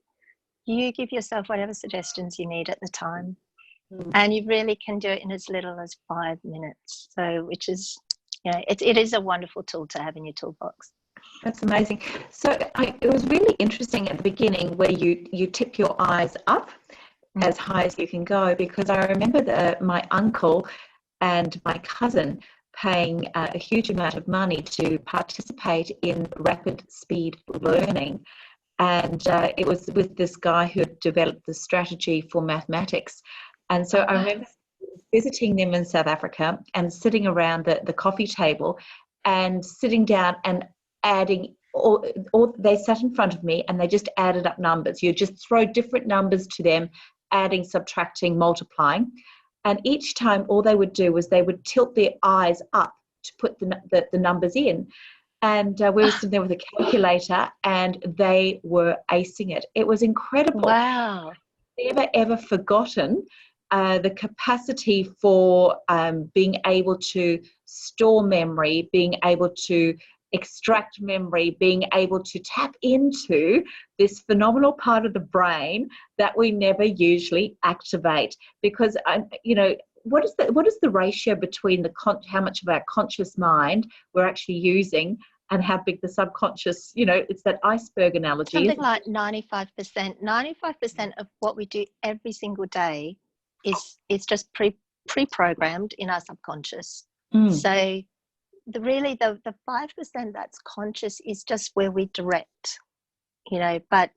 you give yourself whatever suggestions you need at the time. And you really can do it in as little as 5 minutes. So, which is, it is a wonderful tool to have in your toolbox. That's amazing. So it was really interesting at the beginning where you tip your eyes up as high as you can go, because I remember my uncle and my cousin paying a huge amount of money to participate in rapid speed learning. And it was with this guy who had developed the strategy for mathematics. And so I remember visiting them in South Africa and sitting around the coffee table and sitting down and adding, or they sat in front of me and they just added up numbers. You just throw different numbers to them, adding, subtracting, multiplying. And each time all they would do was they would tilt their eyes up to put the numbers in. And we were sitting there with a calculator and they were acing it. It was incredible. Wow. Never, ever forgotten the capacity for being able to store memory, being able to extract memory, being able to tap into this phenomenal part of the brain that we never usually activate. Because, what is the ratio between how much of our conscious mind we're actually using and how big the subconscious, it's that iceberg analogy. Something like 95%. 95% of what we do every single day is just pre-programmed in our subconscious. So the 5% that's conscious is just where we direct, but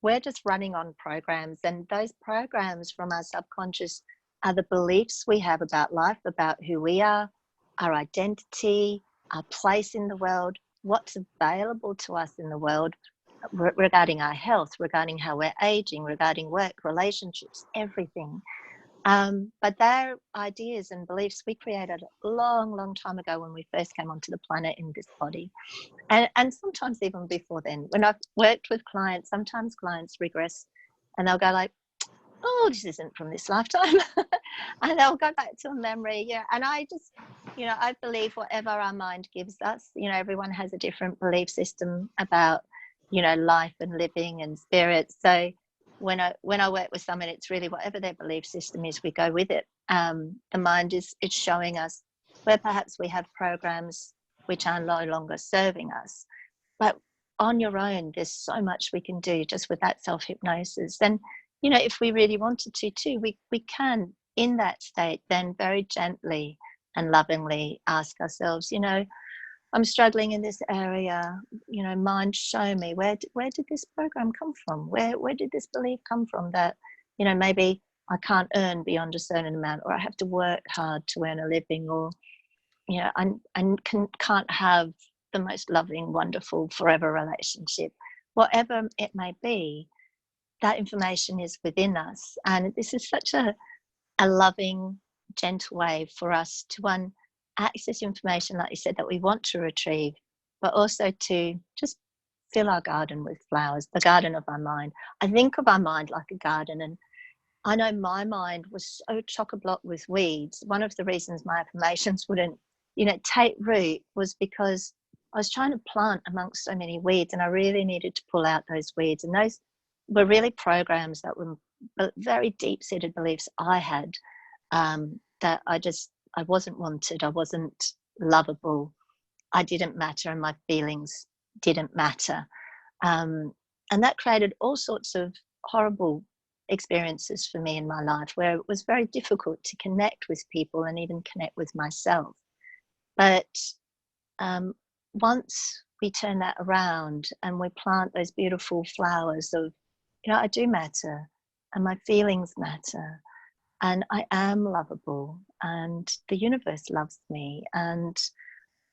we're just running on programs, and those programs from our subconscious are the beliefs we have about life, about who we are, our identity, our place in the world, what's available to us in the world regarding our health, regarding how we're aging, regarding work, relationships, everything. But their ideas and beliefs we created a long, long time ago when we first came onto the planet in this body. And sometimes even before then. When I've worked with clients, sometimes clients regress and they'll go like, oh, this isn't from this lifetime. And they'll go back to a memory. Yeah. And I just, I believe whatever our mind gives us, everyone has a different belief system about, life and living and spirit. So when I work with someone, it's really whatever their belief system is, we go with it. The mind it's showing us where perhaps we have programs which are no longer serving us. But on your own, there's so much we can do just with that self-hypnosis. And, if we really wanted to too, we can, in that state, then very gently and lovingly ask ourselves, I'm struggling in this area, mind, show me, where did this program come from? Where did this belief come from that, maybe I can't earn beyond a certain amount, or I have to work hard to earn a living, or, I can't have the most loving, wonderful, forever relationship. Whatever it may be, that information is within us. And this is such a loving, gentle way for us to access information, like you said, that we want to retrieve, but also to just fill our garden with flowers, the garden of our mind. I think of our mind like a garden, and I know my mind was so chock-a-block with weeds. One of the reasons my affirmations wouldn't, take root was because I was trying to plant amongst so many weeds, and I really needed to pull out those weeds. And those were really programs that were very deep-seated beliefs I had, that I wasn't wanted, I wasn't lovable, I didn't matter, and my feelings didn't matter. And that created all sorts of horrible experiences for me in my life, where it was very difficult to connect with people and even connect with myself. But once we turn that around and we plant those beautiful flowers of, I do matter, and my feelings matter, and I am lovable, and the universe loves me, and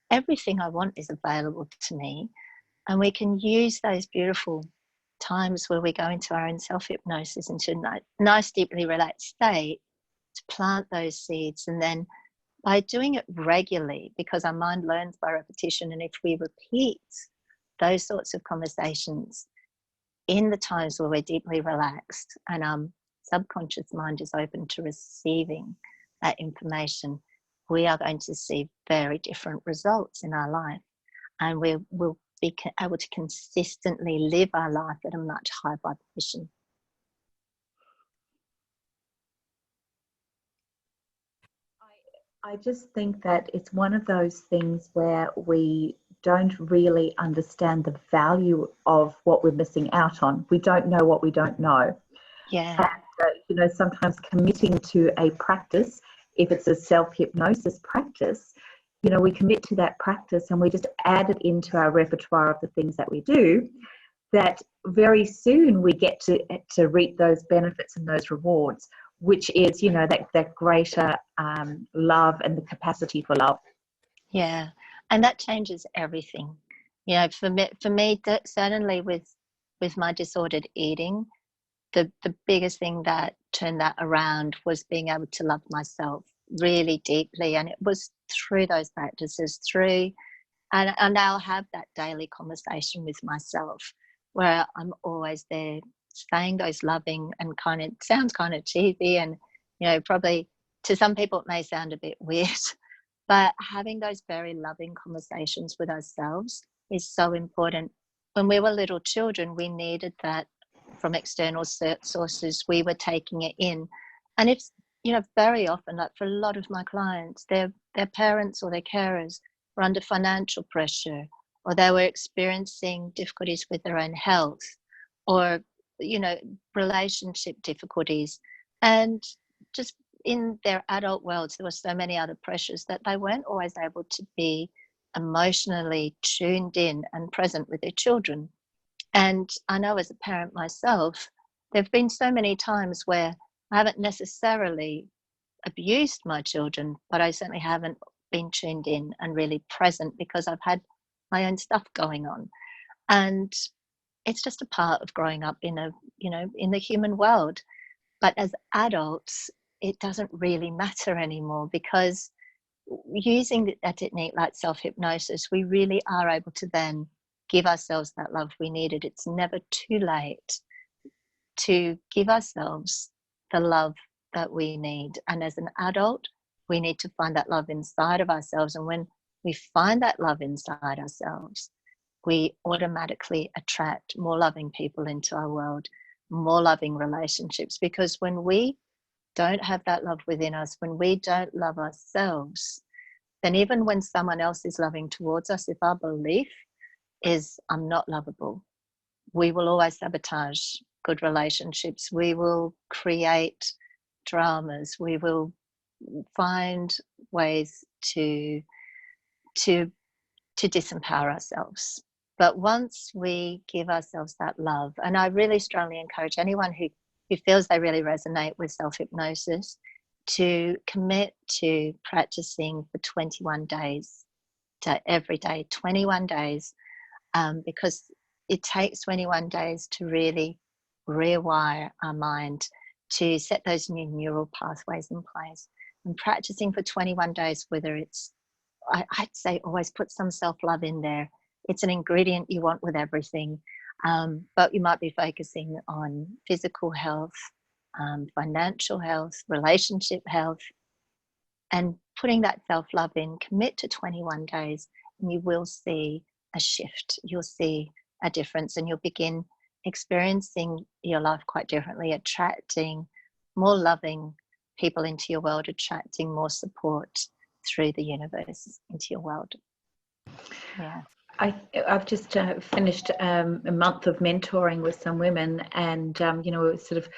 everything I want is available to me. And we can use those beautiful times where we go into our own self-hypnosis, into a nice, deeply relaxed state, to plant those seeds. And then by doing it regularly, because our mind learns by repetition, and if we repeat those sorts of conversations in the times where we're deeply relaxed and our subconscious mind is open to receiving that information, we are going to see very different results in our life, and we will be able to consistently live our life at a much higher vibration. I just think that it's one of those things where we don't really understand the value of what we're missing out on. We don't know what we don't know. Yeah. And, sometimes committing to a practice, if it's a self-hypnosis practice, we commit to that practice and we just add it into our repertoire of the things that we do, that very soon we get to reap those benefits and those rewards, which is, that greater love and the capacity for love. Yeah, and that changes everything. For me, certainly with my disordered eating, the biggest thing that turned that around was being able to love myself really deeply. And it was through those practices, and I now have that daily conversation with myself where I'm always there saying those loving, and sounds kind of cheesy, and probably to some people it may sound a bit weird, but having those very loving conversations with ourselves is so important. When we were little children, we needed that from external sources. We were taking it in, and it's very often, like for a lot of my clients, their parents or their carers were under financial pressure, or they were experiencing difficulties with their own health, or relationship difficulties, and just in their adult worlds there were so many other pressures that they weren't always able to be emotionally tuned in and present with their children. And I know as a parent myself, there have been so many times where I haven't necessarily abused my children, but I certainly haven't been tuned in and really present because I've had my own stuff going on. And it's just a part of growing up in the human world. But as adults, it doesn't really matter anymore, because using a technique like self-hypnosis, we really are able to then give ourselves that love we needed. It's never too late to give ourselves the love that we need. And as an adult, we need to find that love inside of ourselves. And when we find that love inside ourselves, we automatically attract more loving people into our world, more loving relationships. Because when we don't have that love within us, when we don't love ourselves, then even when someone else is loving towards us, if our belief is I'm not lovable, we will always sabotage good relationships. We will create dramas. We will find ways to disempower ourselves. But once we give ourselves that love, and I really strongly encourage anyone who feels they really resonate with self-hypnosis to commit to practicing for 21 days, to every day, 21 days, because it takes 21 days to really rewire our mind, to set those new neural pathways in place. And practicing for 21 days, whether it's, I'd say always put some self-love in there. It's an ingredient you want with everything, but you might be focusing on physical health, financial health, relationship health, and putting that self-love in. Commit to 21 days and you will see a shift. You'll see a difference, and you'll begin experiencing your life quite differently, attracting more loving people into your world, attracting more support through the universe into your world. Yeah. I've just finished a month of mentoring with some women, and you know, sort of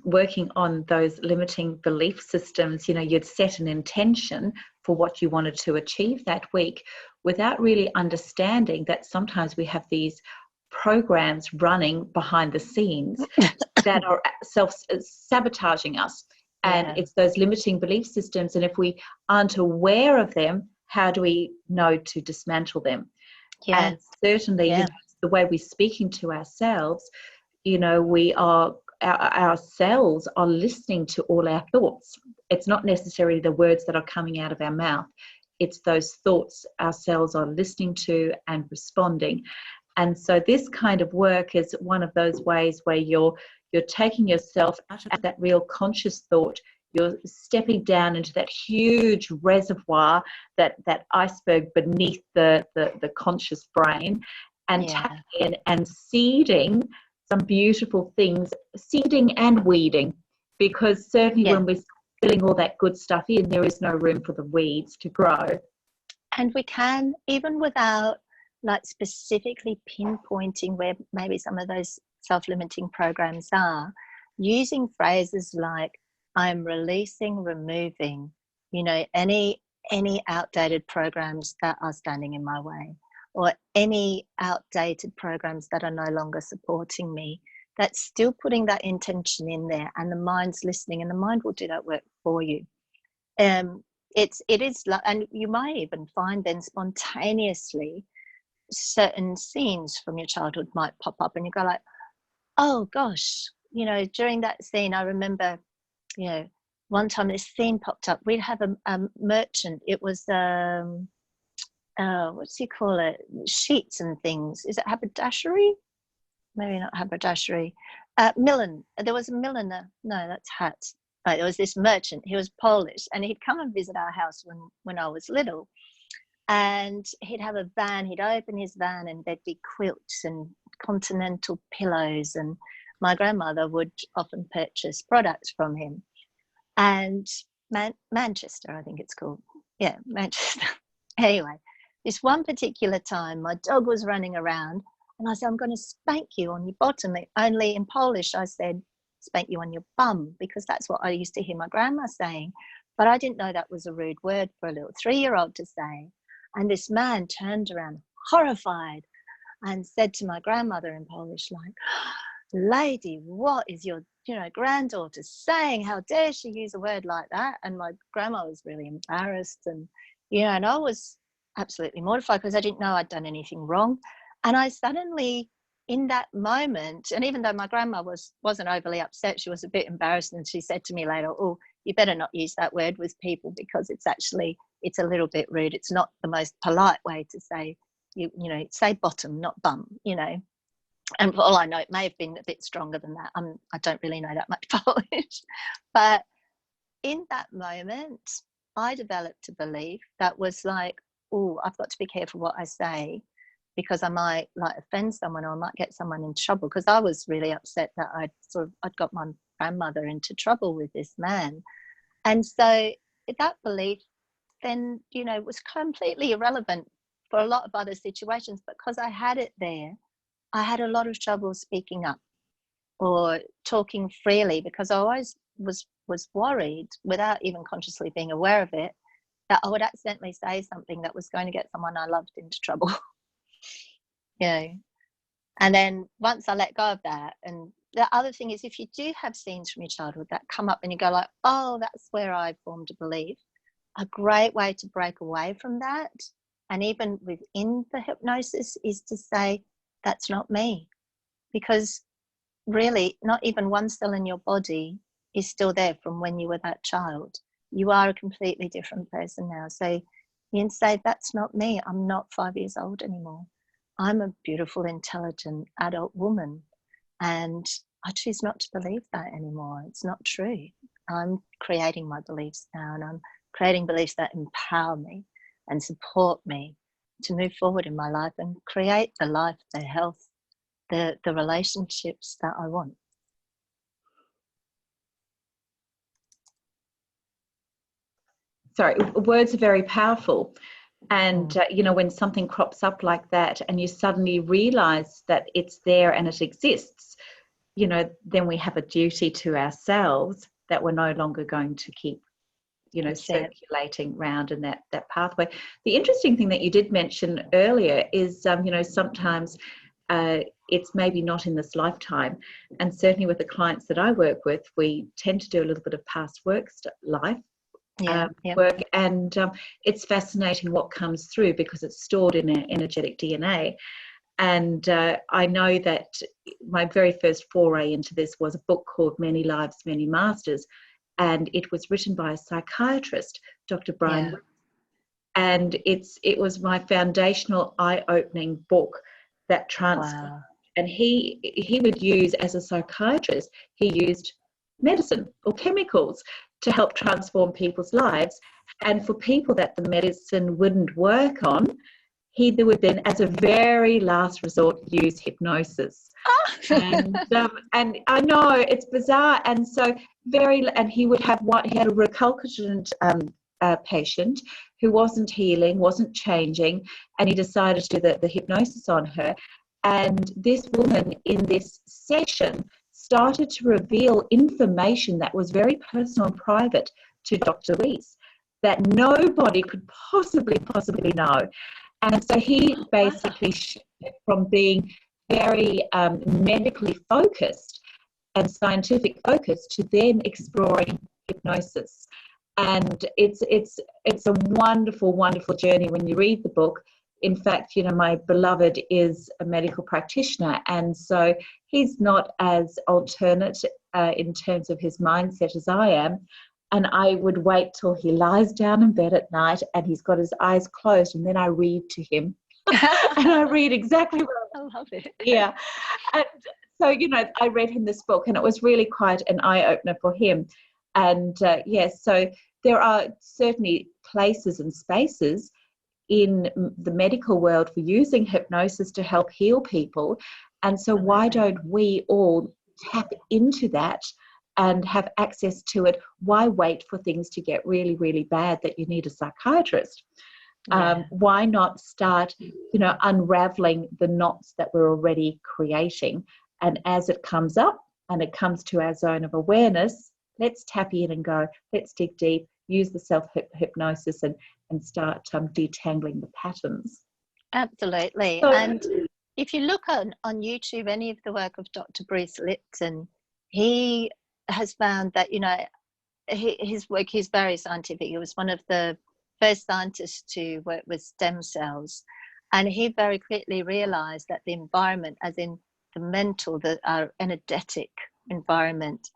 working on those limiting belief systems. You know, you'd set an intention for what you wanted to achieve that week without really understanding that sometimes we have these programs running behind the scenes that are self-sabotaging us. And it's those limiting belief systems. And if we aren't aware of them, how do we know to dismantle them? And certainly, you know, the way we're speaking to ourselves, you know, we are, our cells are listening to all our thoughts. It's not necessarily the words that are coming out of our mouth. It's those thoughts our cells are listening to and responding. And so this kind of work is one of those ways where you're taking yourself out of that real conscious thought. You're stepping down into that huge reservoir, that iceberg beneath the conscious brain, and tapping in and seeding some beautiful things, seeding and weeding, because certainly when we're filling all that good stuff in, there is no room for the weeds to grow. And we can, even without like specifically pinpointing where maybe some of those self-limiting programs are, using phrases like I'm releasing, removing, you know, any outdated programs that are standing in my way, or any outdated programs that are no longer supporting me. That's still putting that intention in there, and the mind's listening, and the mind will do that work for you. It is like, and you might even find then spontaneously certain scenes from your childhood might pop up, and you go like, oh gosh, you know, during that scene, I remember, you know, one time this scene popped up. We'd have a merchant. It was, what do you call it? Sheets and things. Is it haberdashery? Maybe not haberdashery. There was a milliner. No, that's hats. Right, there was this merchant. He was Polish, and he'd come and visit our house when I was little. And he'd have a van. He'd open his van, and there'd be quilts and continental pillows, and my grandmother would often purchase products from him. And Manchester, I think it's called. Yeah, Manchester. Anyway, this one particular time, my dog was running around, and I said, I'm going to spank you on your bottom. Only in Polish, I said, spank you on your bum, because that's what I used to hear my grandma saying. But I didn't know that was a rude word for a little 3-year-old to say. And this man turned around horrified and said to my grandmother in Polish, like, lady, what is your granddaughter saying? How dare she use a word like that? And my grandma was really embarrassed, and and I was absolutely mortified because I didn't know I'd done anything wrong. And I suddenly, in that moment, and even though my grandma wasn't overly upset, she was a bit embarrassed, and she said to me later, oh, you better not use that word with people, because it's a little bit rude. It's not the most polite way to say, say bottom, not bum, And for all I know, it may have been a bit stronger than that. I don't really know that much Polish. But in that moment, I developed a belief that was like, oh, I've got to be careful what I say, because I might offend someone, or I might get someone in trouble. Because I was really upset that I'd got my grandmother into trouble with this man. And so that belief then, was completely irrelevant for a lot of other situations. But because I had it there, I had a lot of trouble speaking up or talking freely, because I always was worried, without even consciously being aware of it, that I would accidentally say something that was going to get someone I loved into trouble. And then once I let go of that, and the other thing is, if you do have scenes from your childhood that come up and you go like, oh, that's where I formed a belief, a great way to break away from that, and even within the hypnosis, is to say, that's not me. Because really, not even one cell in your body is still there from when you were that child. You are a completely different person now. So you can say, that's not me. I'm not 5 years old anymore. I'm a beautiful, intelligent adult woman. And I choose not to believe that anymore. It's not true. I'm creating my beliefs now, and I'm creating beliefs that empower me and support me to move forward in my life and create the life, the health, the relationships that I want. Sorry, words are very powerful, And, when something crops up like that and you suddenly realize that it's there and it exists, then we have a duty to ourselves that we're no longer going to keep, circulating round in that pathway. The interesting thing that you did mention earlier is, sometimes it's maybe not in this lifetime. And certainly with the clients that I work with, we tend to do a little bit of past work life. Work, and it's fascinating what comes through because it's stored in our energetic DNA. And I know that my very first foray into this was a book called Many Lives, Many Masters, and it was written by a psychiatrist, Dr. Brian. And it was my foundational, eye-opening book that transformed. Wow. And he would use, as a psychiatrist, he used medicine or chemicals to help transform people's lives. And for people that the medicine wouldn't work on, he would then, as a very last resort, use hypnosis. And I know it's bizarre. And so and he would have he had a recalcitrant patient who wasn't healing, wasn't changing, and he decided to do the hypnosis on her. And this woman in this session started to reveal information that was very personal and private to Dr. Reese that nobody could possibly know. And so he basically shifted from being very medically focused and scientific focused to then exploring hypnosis. And it's a wonderful, wonderful journey when you read the book. In fact, my beloved is a medical practitioner, and so he's not as alternate in terms of his mindset as I am. And I would wait till he lies down in bed at night and he's got his eyes closed, and then I read to him. And I read exactly what I love it. Yeah. And so, I read him this book, and it was really quite an eye-opener for him. And so there are certainly places and spaces in the medical world for using hypnosis to help heal people. And so why don't we all tap into that and have access to it? Why wait for things to get really, really bad that you need a psychiatrist? Why not start, unraveling the knots that we're already creating? And as it comes up and it comes to our zone of awareness, let's tap in and go, let's dig deep, use the self-hypnosis and start detangling the patterns. Absolutely. So, and if you look on YouTube, any of the work of Dr. Bruce Lipton, he has found that, his work is very scientific. He was one of the first scientists to work with stem cells. And he very quickly realized that the environment, as in the mental, our energetic environment,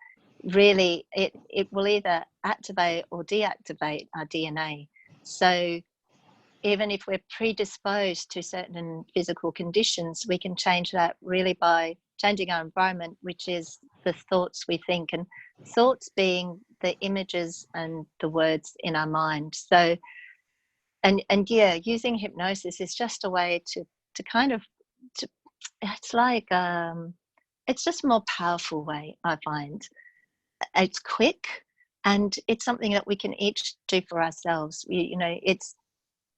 really, it will either activate or deactivate our DNA. So even if we're predisposed to certain physical conditions, we can change that really by changing our environment, which is the thoughts we think, and thoughts being the images and the words in our mind. So, using hypnosis is just a way to it's like, it's just a more powerful way, I find. It's quick, and it's something that we can each do for ourselves.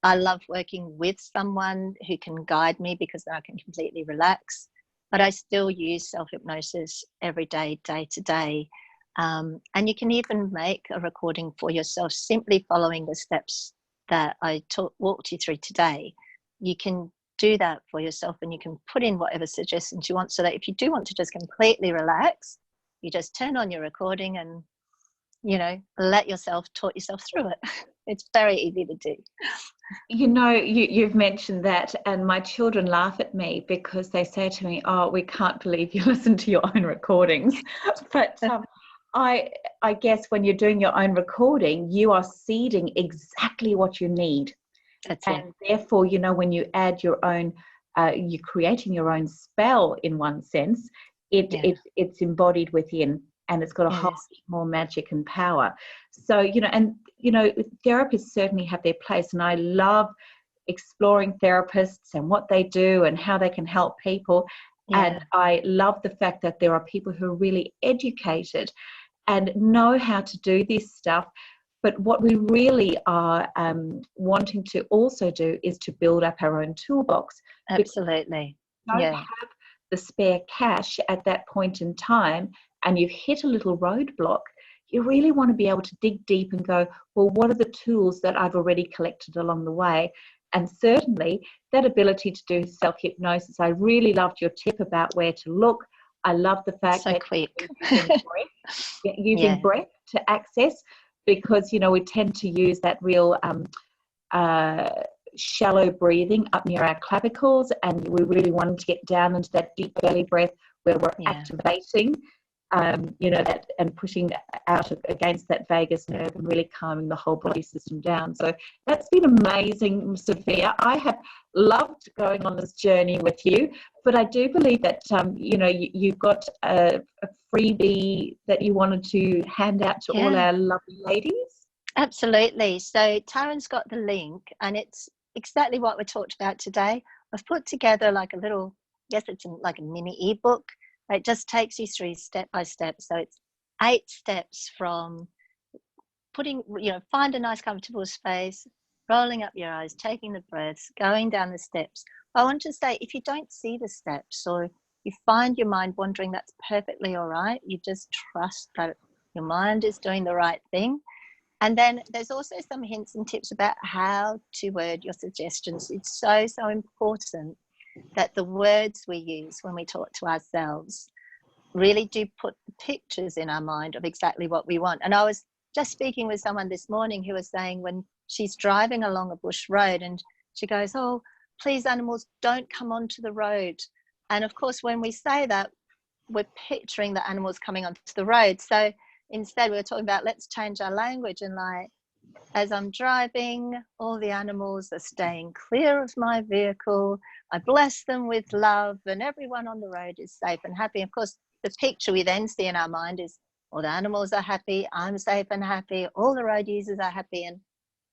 I love working with someone who can guide me because then I can completely relax. But I still use self-hypnosis every day, day to day. And you can even make a recording for yourself simply following the steps that I walked you through today. You can do that for yourself, and you can put in whatever suggestions you want, so that if you do want to just completely relax, you just turn on your recording and, let yourself talk yourself through it. It's very easy to do. You've mentioned that, and my children laugh at me because they say to me, "Oh, we can't believe you listen to your own recordings." But I guess when you're doing your own recording, you are seeding exactly what you need. And therefore, when you add your own, you're creating your own spell in one sense. It's embodied within, and it's got a whole lot more magic and power. So, therapists certainly have their place, and I love exploring therapists and what they do and how they can help people. Yeah. And I love the fact that there are people who are really educated and know how to do this stuff. But what we really are wanting to also do is to build up our own toolbox. Absolutely. Don't have the spare cash at that point in time, and you've hit a little roadblock. You really want to be able to dig deep and go, well, what are the tools that I've already collected along the way? And certainly that ability to do self-hypnosis. I really loved your tip about where to look. I love the fact So that quick. using breath to access, because, you know, we tend to use that real shallow breathing up near our clavicles, and we really want to get down into that deep belly breath where we're activating you know, that, and pushing out against that vagus nerve and really calming the whole body system down. So that's been amazing, Sophia. I have loved going on this journey with you, but I do believe that you know, you've got a freebie that you wanted to hand out to all our lovely ladies. Absolutely. So Taryn's got the link, and it's exactly what we talked about today. I've put together like a little, I guess it's like a mini ebook. It just takes you through step by step. So it's 8 steps from putting, you know, find a nice comfortable space, rolling up your eyes, taking the breaths, going down the steps. I want to say, if you don't see the steps or you find your mind wandering, that's perfectly all right. You just trust that your mind is doing the right thing. And then there's also some hints and tips about how to word your suggestions. It's so, so important that the words we use when we talk to ourselves really do put the pictures in our mind of exactly what we want. And I was just speaking with someone this morning who was saying when she's driving along a bush road and she goes, oh, please animals, don't come onto the road. And of course, when we say that, we're picturing the animals coming onto the road. So instead we were talking about, let's change our language, and like, as I'm driving, all the animals are staying clear of my vehicle. I bless them with love, and everyone on the road is safe and happy. Of course, the picture we then see in our mind is all the animals are happy, I'm safe and happy, all the road users are happy. And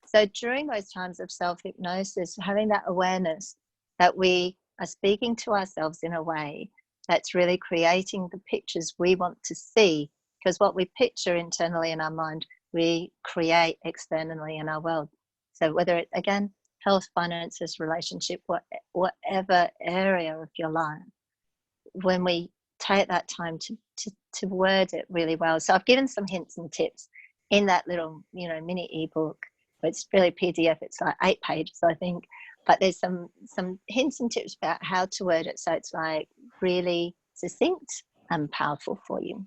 so during those times of self-hypnosis, having that awareness that we are speaking to ourselves in a way that's really creating the pictures we want to see, because what we picture internally in our mind, we create externally in our world. So whether it, again, health, finances, relationship, whatever area of your life, when we take that time to word it really well. So I've given some hints and tips in that little, you know, mini ebook. It's really PDF. It's like 8 pages, I think. But there's some hints and tips about how to word it, so it's like really succinct and powerful for you.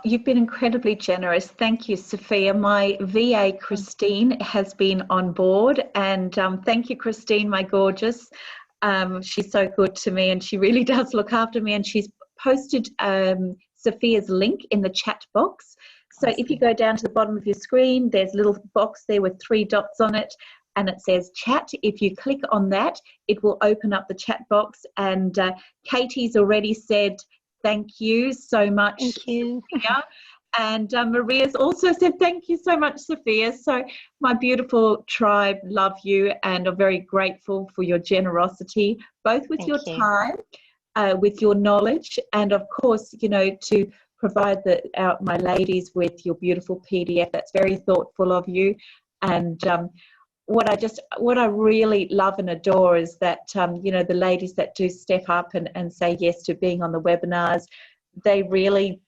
You've been incredibly generous. Thank you, Sophia. My VA, Christine, has been on board. And thank you, Christine, my gorgeous. She's so good to me, and she really does look after me. And she's posted Sophia's link in the chat box. So if you go down to the bottom of your screen, there's a little box there with 3 dots on it, and it says chat. If you click on that, it will open up the chat box. And Katie's already said, thank you so much. Thank you. Sophia. And Maria's also said, thank you so much, Sophia. So my beautiful tribe love you and are very grateful for your generosity, both with your time, with your knowledge, and of course, you know, to provide my ladies with your beautiful PDF. That's very thoughtful of you. And what I really love and adore is that, you know, the ladies that do step up and say yes to being on the webinars, they really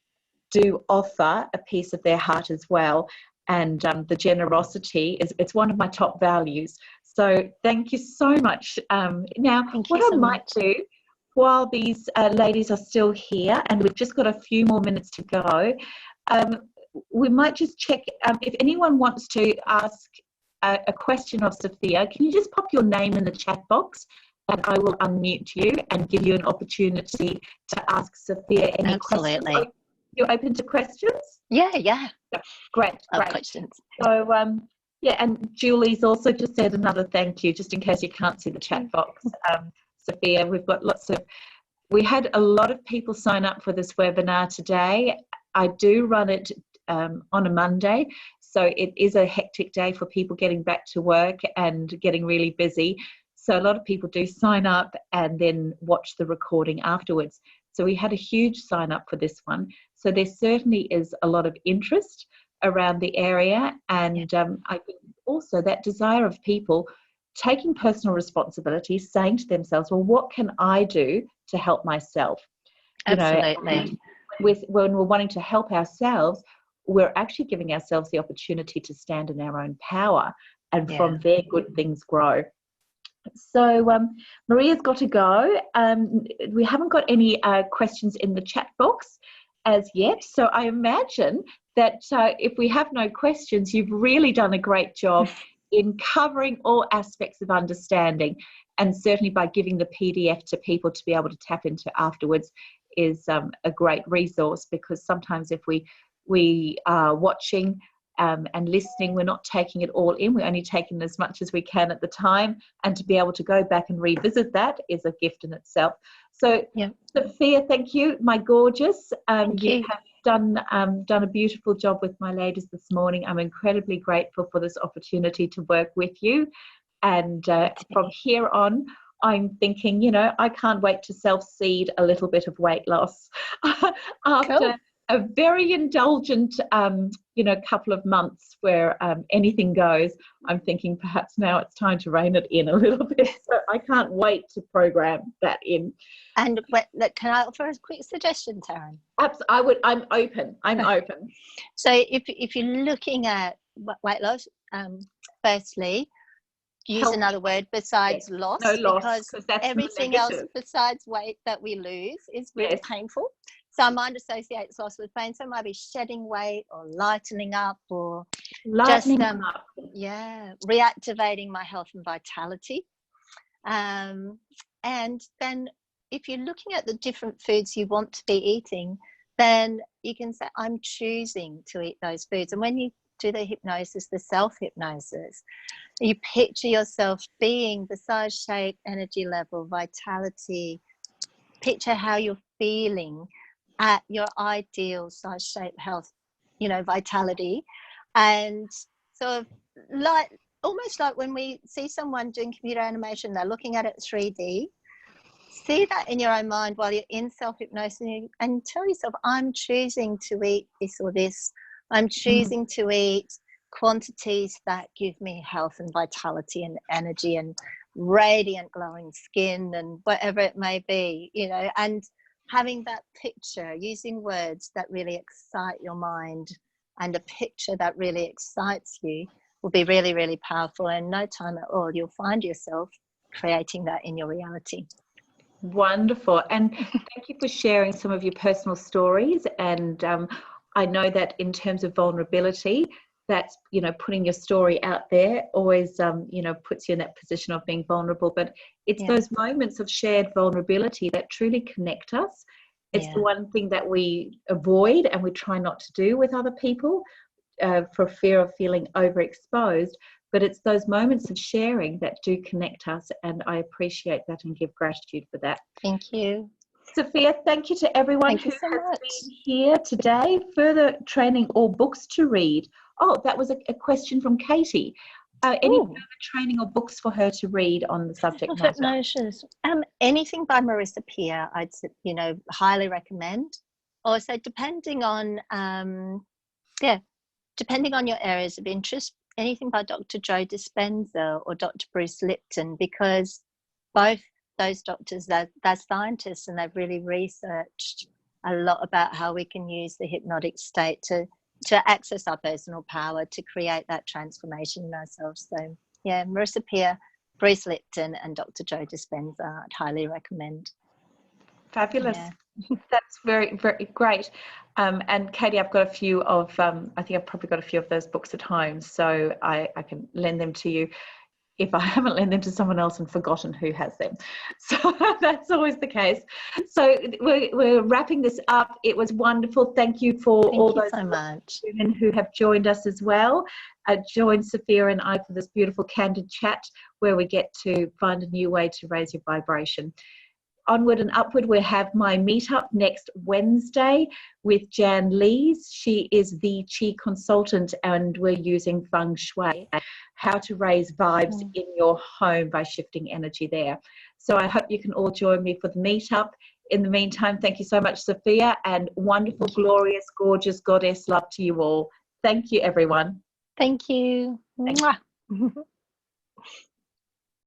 do offer a piece of their heart as well. And the generosity it's one of my top values. So thank you so much. Now, what I might do while these ladies are still here, and we've just got a few more minutes to go, we might just check if anyone wants to ask a question of Sophia. Can you just pop your name in the chat box, and I will unmute you and give you an opportunity to ask Sophia any questions. You're open to questions? Yeah. Great. Questions. So, yeah, and Julie's also just said another thank you, just in case you can't see the chat box. Sophia, we've got we had a lot of people sign up for this webinar today. I do run it on a Monday, so it is a hectic day for people getting back to work and getting really busy. So a lot of people do sign up and then watch the recording afterwards. So we had a huge sign up for this one. So there certainly is a lot of interest. around the area. And I think also that desire of people taking personal responsibility, saying to themselves, well, what can I do to help myself? Absolutely. When we're wanting to help ourselves, we're actually giving ourselves the opportunity to stand in our own power, and from there good things grow. So Maria's got to go. We haven't got any questions in the chat box as yet, so I imagine that if we have no questions, you've really done a great job in covering all aspects of understanding, and certainly by giving the PDF to people to be able to tap into afterwards is a great resource, because sometimes if we are watching and listening, we're not taking it all in. We're only taking as much as we can at the time, and to be able to go back and revisit that is a gift in itself. So Sophia, thank you, my gorgeous. You have done a beautiful job with my ladies this morning. I'm incredibly grateful for this opportunity to work with you, and from here on I'm thinking, I can't wait to self-seed a little bit of weight loss after a very indulgent, couple of months where anything goes. I'm thinking perhaps now it's time to rein it in a little bit. So I can't wait to program that in. And can I offer a quick suggestion, Taryn? I'm open. So if you're looking at weight loss, firstly, use another word besides loss, because everything else besides weight that we lose is really painful. So our mind associates loss with pain. So it might be shedding weight or lightening up or reactivating my health and vitality. And then if you're looking at the different foods you want to be eating, then you can say, I'm choosing to eat those foods. And when you do the hypnosis, the self-hypnosis, you picture yourself being the size, shape, energy level, vitality. Picture how you're feeling at your ideal size, shape, health, vitality. And sort of almost like when we see someone doing computer animation, they're looking at it 3D. See that in your own mind while you're in self-hypnosis, and tell yourself, I'm choosing to eat this or this. I'm choosing to eat quantities that give me health and vitality and energy and radiant glowing skin and whatever it may be, and having that picture, using words that really excite your mind, and a picture that really excites you will be really, really powerful. And no time at all, you'll find yourself creating that in your reality. Wonderful. And thank you for sharing some of your personal stories. And I know that in terms of vulnerability, that's, putting your story out there always, puts you in that position of being vulnerable. But it's those moments of shared vulnerability that truly connect us. It's the one thing that we avoid and we try not to do with other people for fear of feeling overexposed. But it's those moments of sharing that do connect us. And I appreciate that and give gratitude for that. Thank you. Sophia, thank you to everyone who has been here today. Further training or books to read? Oh, that was a question from Katie. Any further training or books for her to read on the subject matter? Hypnosis. Anything by Marissa Peer, I'd highly recommend. Also, depending on your areas of interest, anything by Dr. Joe Dispenza or Dr. Bruce Lipton, because both those doctors, they're scientists, and they've really researched a lot about how we can use the hypnotic state to access our personal power, to create that transformation in ourselves. So Marissa Peer, Bruce Lipton and Dr. Joe Dispenza, I'd highly recommend. Fabulous. That's very, very great. And Katie, I've got a few of, I think I've probably got a few of those books at home, so I can lend them to you if I haven't lent them to someone else and forgotten who has them. So that's always the case. So we're wrapping this up. It was wonderful. Thank you for all those women who have joined us as well. Join Sophia and I for this beautiful candid chat where we get to find a new way to raise your vibration. Onward and upward, we have my meetup next Wednesday with Jan Lees. She is the Chi consultant, and we're using feng shui, how to raise vibes in your home by shifting energy there. So I hope you can all join me for the meetup. In the meantime, thank you so much, Sophia, and wonderful, glorious, gorgeous goddess love to you all. Thank you, everyone. Thank you. Thanks. Mwah.